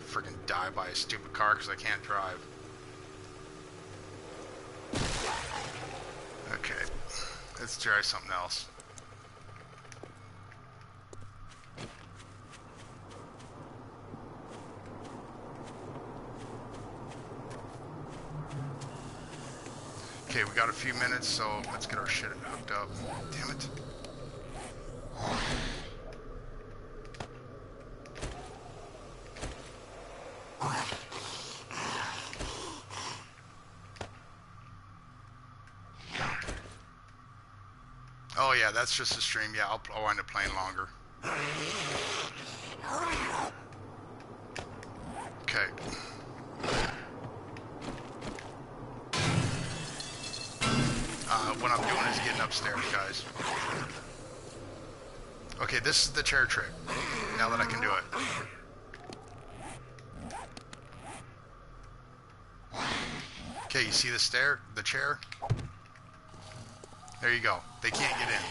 Speaker 1: Freaking die by a stupid car because I can't drive. Okay. Let's try something else. Okay, we got a few minutes, so let's get our shit hooked up. Damn it. Oh yeah, that's just a stream. Yeah, I'll wind up playing longer. Okay. What I'm doing is getting upstairs, guys. Okay, this is the chair trick. Now that I can do it. Okay, you see the chair? There you go. They can't get in.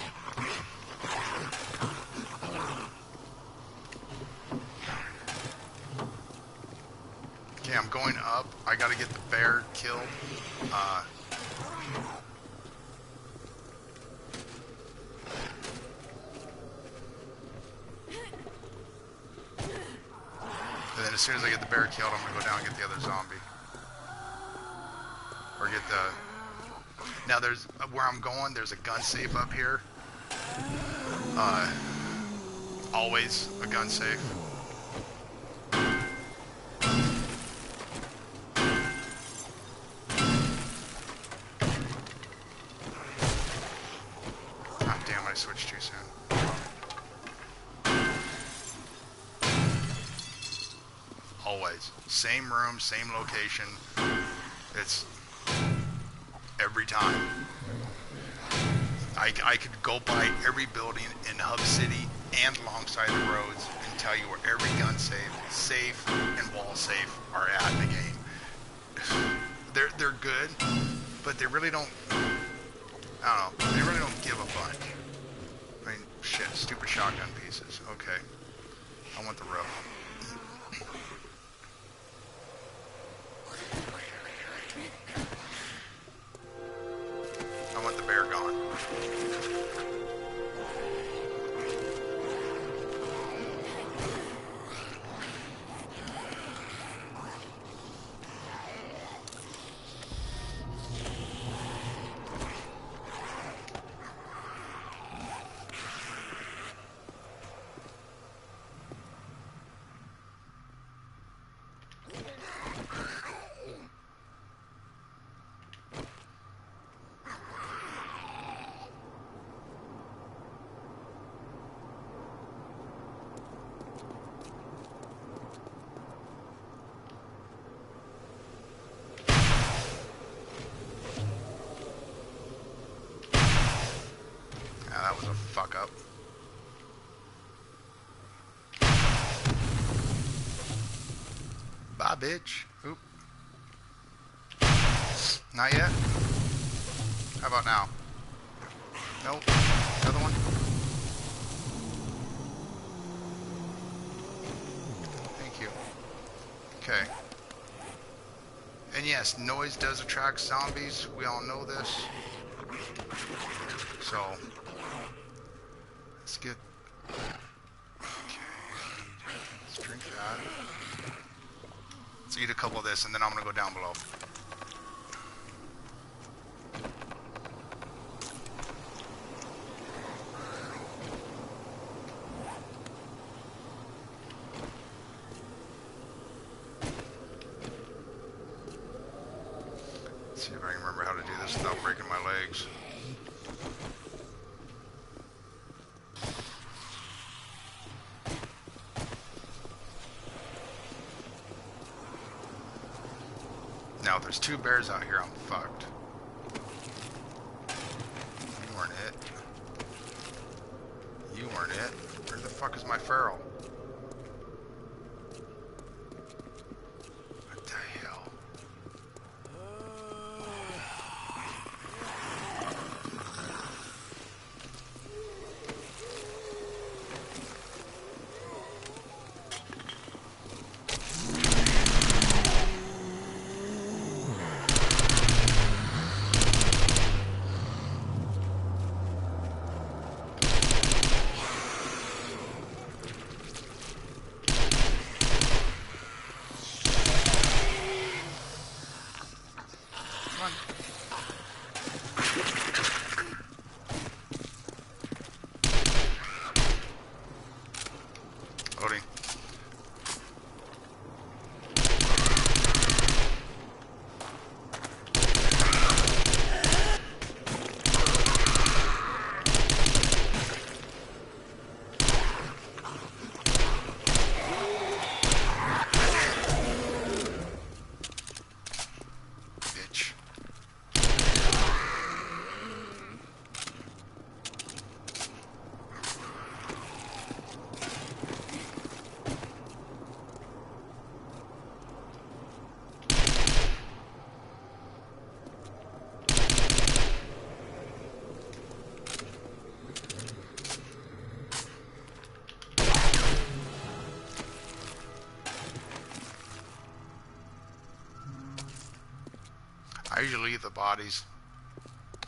Speaker 1: Okay, I'm going up. I gotta get the bear killed. And then as soon as I get the bear killed, I'm gonna go down and get the other zombie. Or get the... Now there's... Where I'm going, there's a gun safe up here. Always a gun safe. Ah, damn, I switched too soon. Always. Same room, same location. It's every time. I could go by every building in Hub City and alongside the roads and tell you where every gun safe, and wall safe are at in the game. They're good, but they really don't, I don't know, they really don't give a bunch. I mean, shit, stupid shotgun pieces. Okay. I want the roof. I want the bear gone. That was a fuck up. Bye, bitch. Oop. Not yet? How about now? Nope. Another one? Thank you. Okay. And yes, noise does attract zombies. We all know this. So... let's get... okay. Let's drink that. Let's eat a couple of this, and then I'm gonna go down below. Let's see if I can remember how to do this without breaking my legs. Now, if there's two bears out here, I'm fucked. You weren't it. You weren't it. Where the fuck is my feral? What the hell? I usually leave the bodies.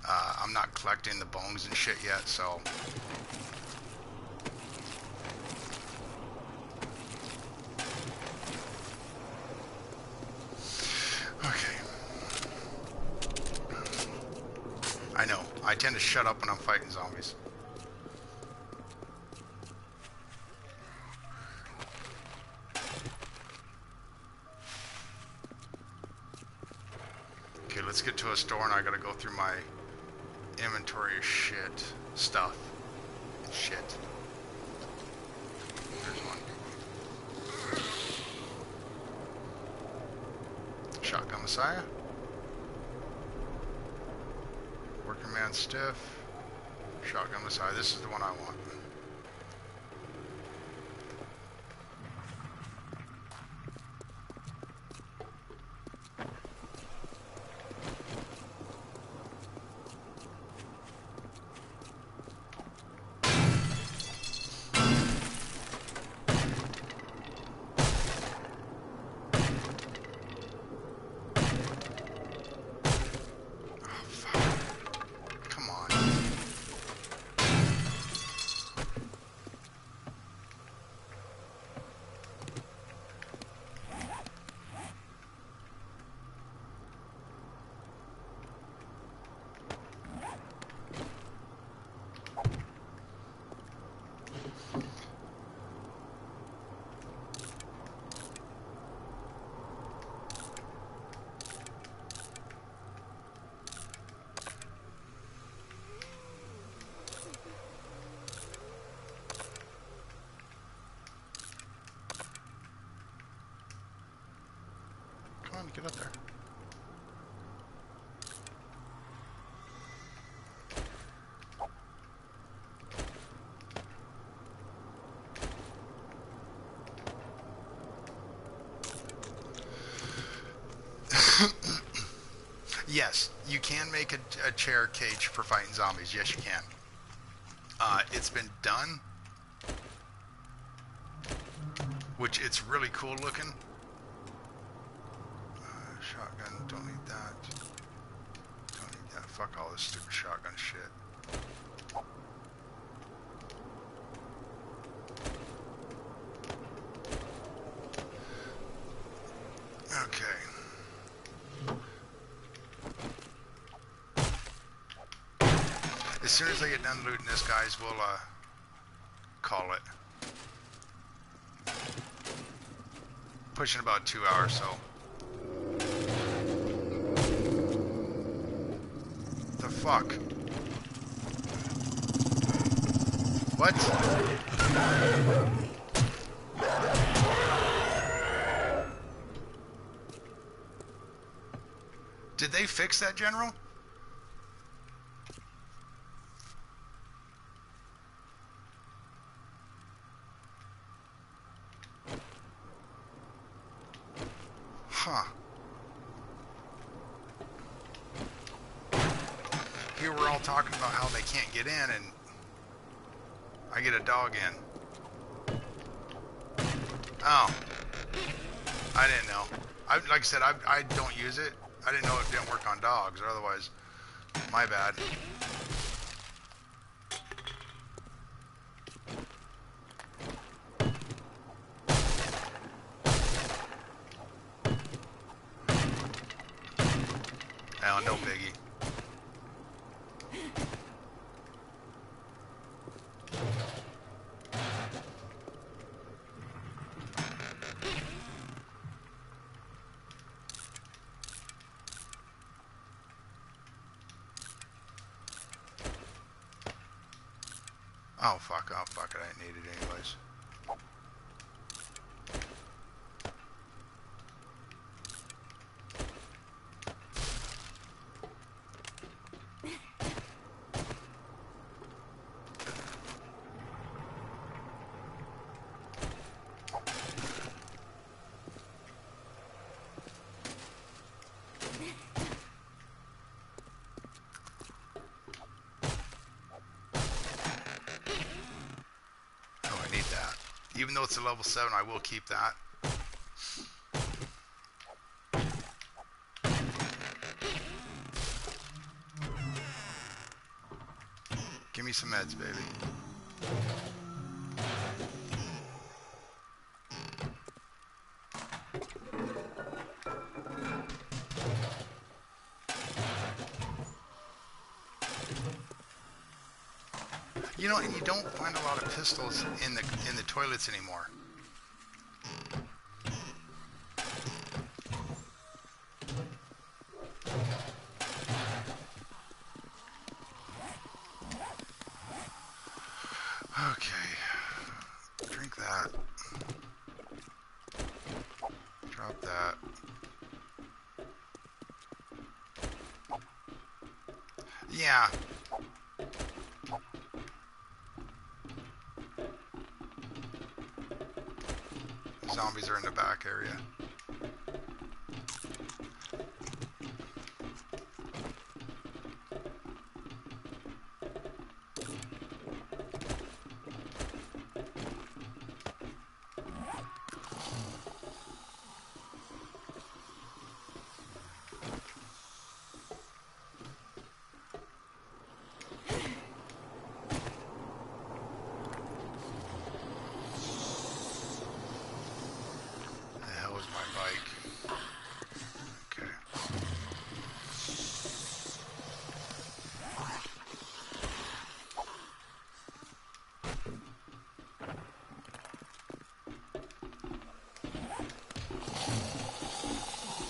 Speaker 1: I'm not collecting the bones and shit yet, so... Okay. I know. I tend to shut up when I'm fighting zombies. Okay, let's get to a store and I gotta go through my inventory of shit. Stuff. Shit. There's one. Shotgun Messiah. Working Man Stiff. Shotgun Messiah. This is the one I want. Get up there. Yes, you can make a chair cage for fighting zombies. Yes, you can. It's been done, which it's really cool looking. Shotgun, don't need that. Don't need that. Fuck all this stupid shotgun shit. Okay. As soon as I get done looting this, guys, we'll call it. Pushing about 2 hours, so. The fuck? What? Did they fix that, General? Huh. Here we're all talking about how they can't get in, and I get a dog in. Oh. I didn't know. Like I said, I don't use it. I didn't know it didn't work on dogs, or otherwise, my bad. Oh, no biggie. Oh, fuck. Oh, fuck it. I didn't need it anyways. Even though it's a level 7, I will keep that. me some meds, baby. You know, and you don't find a lot of pistols in the toilets anymore. Okay. Drink that. Drop that. Yeah. Zombies are in the back area.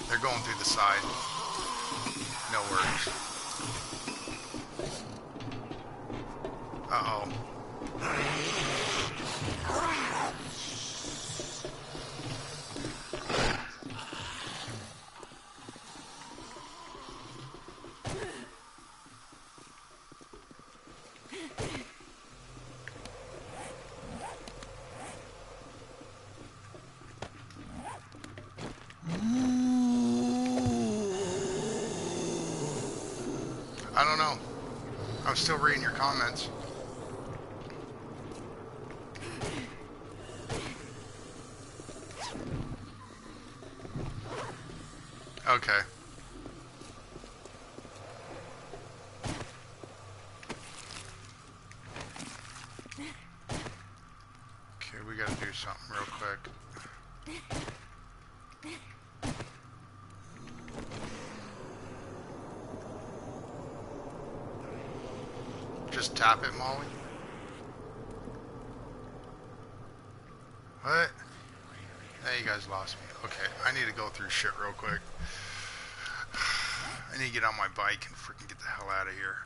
Speaker 1: They're going through the side. No worries. Uh-oh. I don't know. I'm still reading your comments. Okay. Okay, we gotta do something real quick. Just tap it, Molly. What? Hey, you guys lost me. Okay, I need to go through shit real quick. I need to get on my bike and freaking get the hell out of here.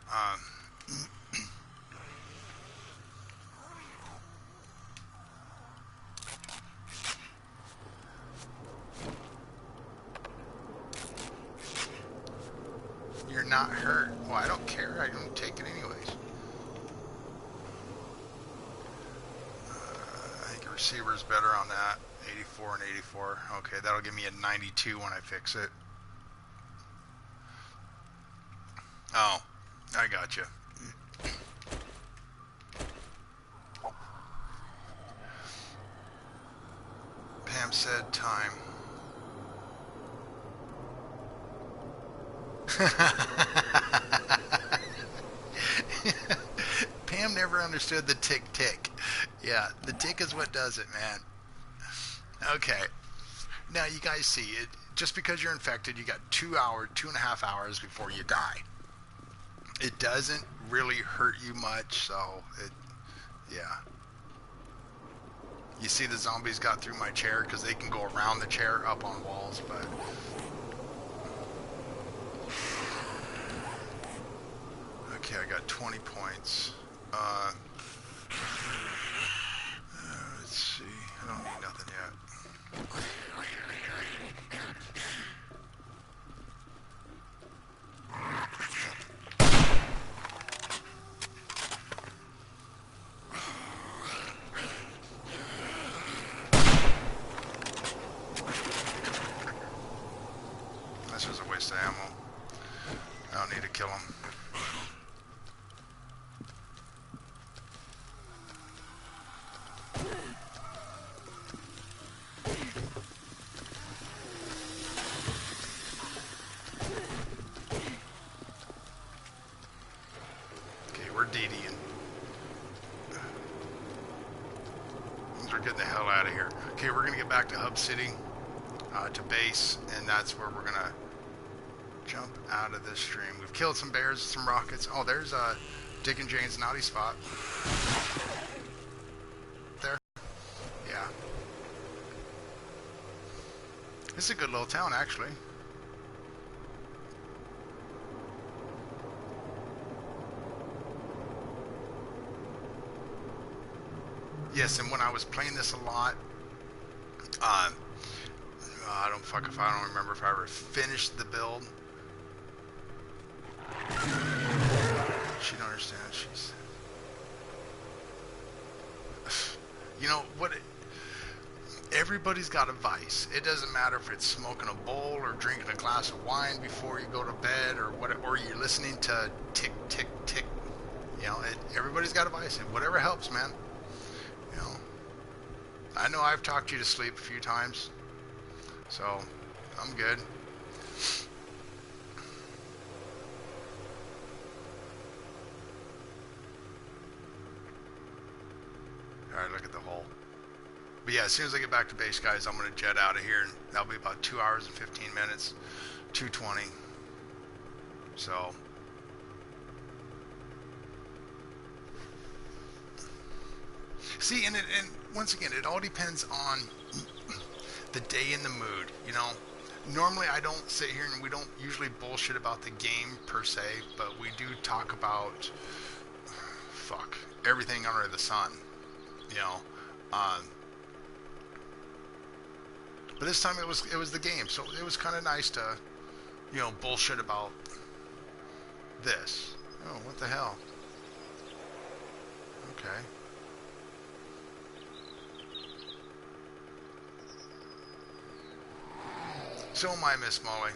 Speaker 1: You're not hurt. Well, I don't care. I don't take it anyways. I think the receiver's better on that. 84 and 84. Okay, that'll give me a 92 when I fix it. Oh, I got you. Pam said time. Pam never understood the tick tick. Yeah, the tick is what does it, man. Okay. Now you guys see it. Just because you're infected, you got 2.5 hours before you die. It doesn't really hurt you much, so yeah. You see the zombies got through my chair because they can go around the chair up on walls, but okay, I got 20 points. Let's see. I don't need nothing yet. This was a waste of ammo. I don't need to kill him. Okay, we're DDing. getting the hell out of here. Okay, we're gonna get back to Hub City, to base, and that's where we're gonna jump out of this stream. We've killed some bears, some rockets. Oh, there's Dick and Jane's naughty spot. There. Yeah. It's a good little town, actually. Yes, and when I was playing this a lot, I don't remember if I ever finished the build. She don't understand. She's, you know what? Everybody's got a vice. It doesn't matter if it's smoking a bowl or drinking a glass of wine before you go to bed, or what, or you're listening to tick tick tick. You know, everybody's got a vice, and whatever helps, man. You know, I know I've talked you to sleep a few times, so I'm good. Alright, look at the hole. But yeah, as soon as I get back to base, guys, I'm going to jet out of here, and that'll be about 2 hours and 15 minutes, 2:20. So, see, and once again, it all depends on the day and the mood, you know. Normally I don't sit here and we don't usually bullshit about the game per se, but we do talk about everything under the sun, you know. But this time it was the game, so it was kind of nice to, you know, bullshit about this. Oh, what the hell? Okay. So am I, Miss Molly.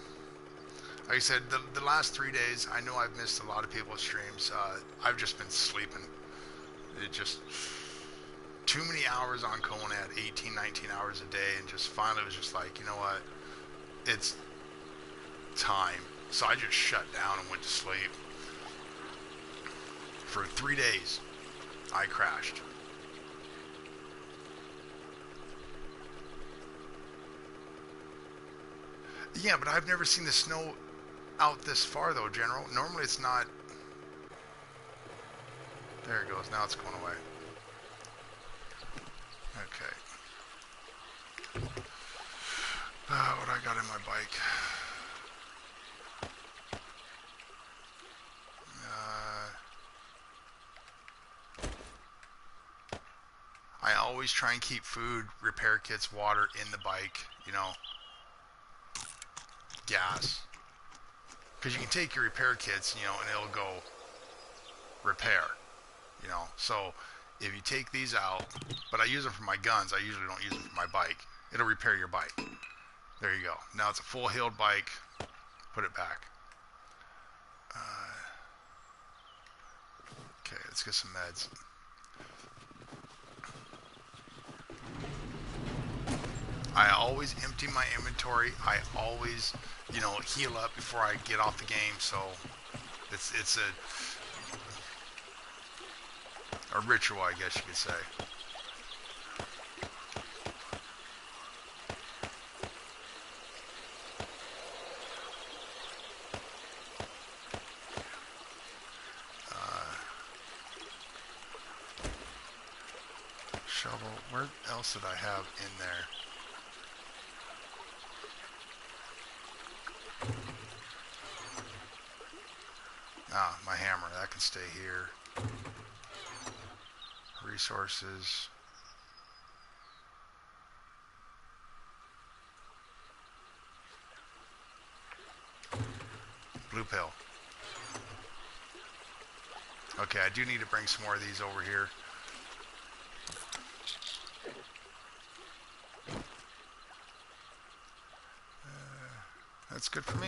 Speaker 1: Like I said, the last 3 days, I know I've missed a lot of people's streams. I've just been sleeping. It just, too many hours on Conant, 18, 19 hours a day, and just finally was just like, you know what, it's time. So I just shut down and went to sleep. For 3 days, I crashed. Yeah, but I've never seen the snow out this far, though, General. Normally it's not. There it goes. Now it's going away. Okay. What I got in my bike? I always try and keep food, repair kits, water in the bike, you know. Gas, because you can take your repair kits, you know, and it'll go repair, you know. So if you take these out, but I use them for my guns, I usually don't use them for my bike. It'll repair your bike. There you go. Now it's a full healed bike. Put it back. Okay, let's get some meds. I always empty my inventory. I always, you know, heal up before I get off the game. So it's a ritual, I guess you could say. Shovel. Where else did I have in there? Ah, my hammer. That can stay here. Resources. Blue pill. Okay, I do need to bring some more of these over here. That's good for me.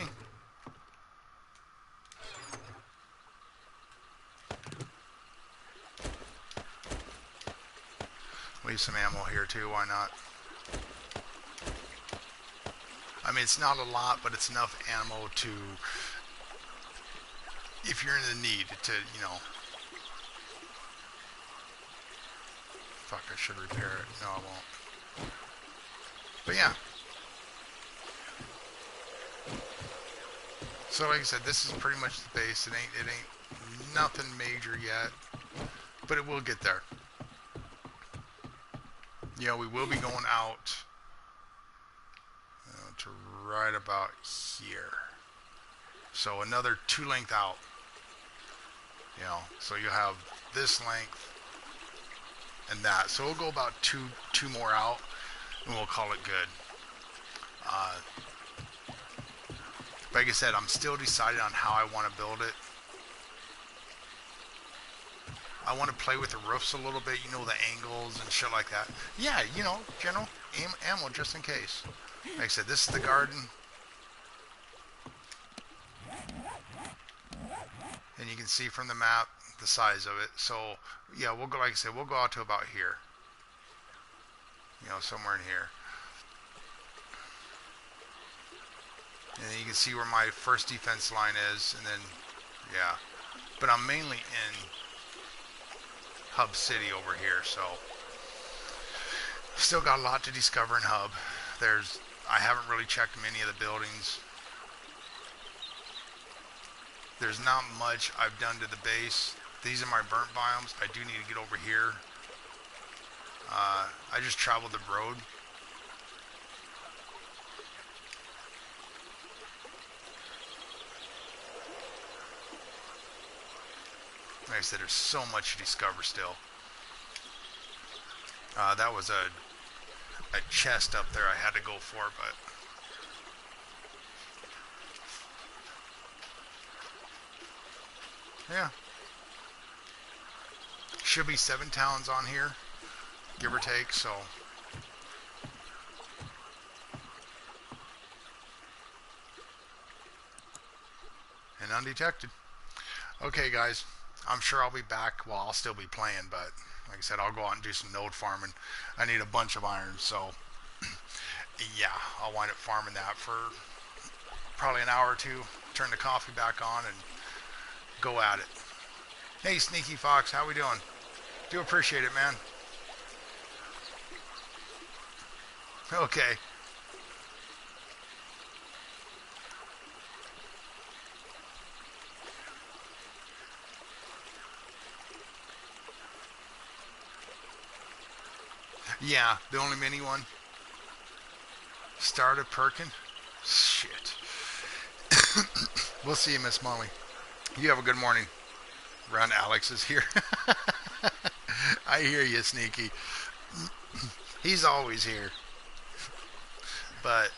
Speaker 1: Leave some ammo here too, why not? I mean, it's not a lot, but it's enough ammo to, if you're in the need to, you know. Fuck, I should repair it. No, I won't. But yeah. So like I said, this is pretty much the base. It ain't nothing major yet, but it will get there. You know, we will be going out to right about here. So another 2 length out. You know, so you have this length and that. So we'll go about two more out, and we'll call it good. Like I said, I'm still deciding on how I want to build it. I want to play with the roofs a little bit, you know, the angles and shit like that. Yeah, you know, general ammo just in case. Like I said, this is the garden. And you can see from the map the size of it. So, yeah, we'll go, like I said, we'll go out to about here. You know, somewhere in here. And then you can see where my first defense line is. And then, yeah. But I'm mainly in Hub City over here, so still got a lot to discover in Hub. I haven't really checked many of the buildings. There's not much I've done to the base. These are my burnt biomes. I do need to get over here. I just traveled the road. Like I said, there's so much to discover still. That was a chest up there I had to go for, but yeah. Should be 7 towns on here, give or take, so. And undetected. Okay, guys. I'm sure I'll be back. Well, I'll still be playing, but like I said, I'll go out and do some node farming. I need a bunch of iron, so yeah, I'll wind up farming that for probably an hour or two. Turn the coffee back on and go at it. Hey, Sneaky Fox, how we doing? Do appreciate it, man. Okay. Yeah, the only mini one. Started perking. Shit. We'll see you, Miss Molly. You have a good morning. Ron Alex is here. I hear you, Sneaky. He's always here. But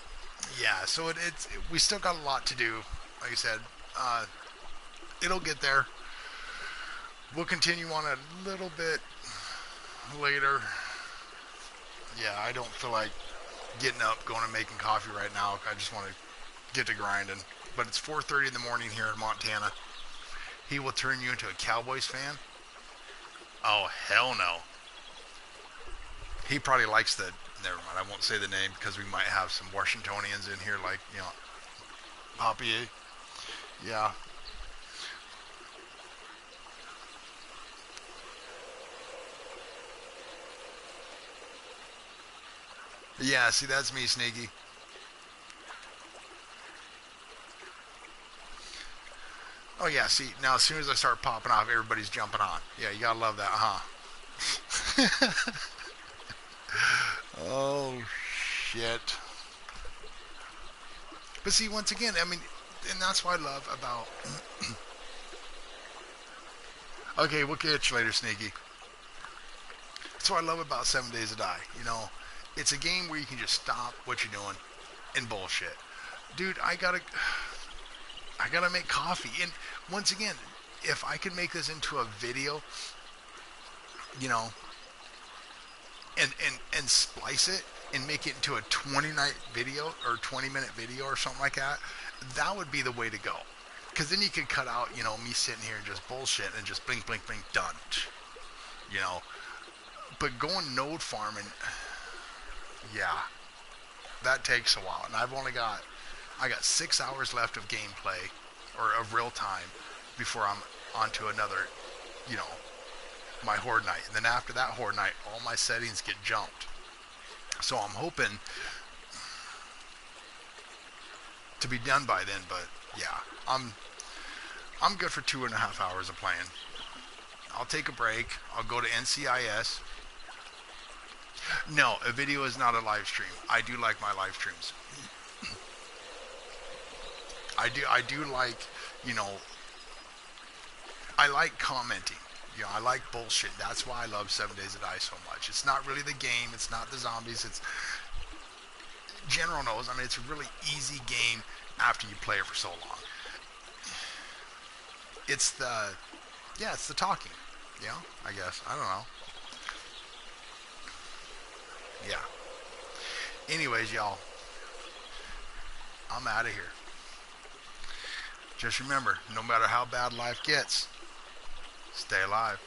Speaker 1: yeah, so we still got a lot to do. Like I said, it'll get there. We'll continue on a little bit later. Yeah, I don't feel like getting up, going and making coffee right now. I just want to get to grinding. But it's 4:30 in the morning here in Montana. He will turn you into a Cowboys fan? Oh, hell no. He probably likes never mind, I won't say the name because we might have some Washingtonians in here like, you know, Poppy. Yeah. Yeah, see, that's me, Sneaky. Oh, yeah, see, now as soon as I start popping off, everybody's jumping on. Yeah, you gotta love that, huh? Oh, shit. But see, once again, I mean, and that's what I love about... Okay, we'll catch you later, Sneaky. That's what I love about 7 Days to Die, you know? It's a game where you can just stop what you're doing and bullshit. Dude, I gotta make coffee. And once again, if I could make this into a video, you know, and splice it and make it into a 20-minute video or 20-minute video or something like that, that would be the way to go. Because then you could cut out, you know, me sitting here and just bullshit and just blink, blink, blink, done. You know. But going node farming... Yeah, that takes a while, and I got 6 hours left of gameplay, or of real time, before I'm onto another, you know, my horde night. And then after that horde night, all my settings get jumped. So I'm hoping to be done by then, but yeah, I'm good for 2.5 hours of playing. I'll take a break. I'll go to NCIS. No, a video is not a live stream. I do like my live streams. I do like, you know, I like commenting. You know, I like bullshit. That's why I love 7 Days to Die so much. It's not really the game. It's not the zombies. It's General knows. I mean, it's a really easy game after you play it for so long. It's the talking. You know, I guess. I don't know. Yeah. Anyways, y'all, I'm out of here. Just remember, no matter how bad life gets, stay alive.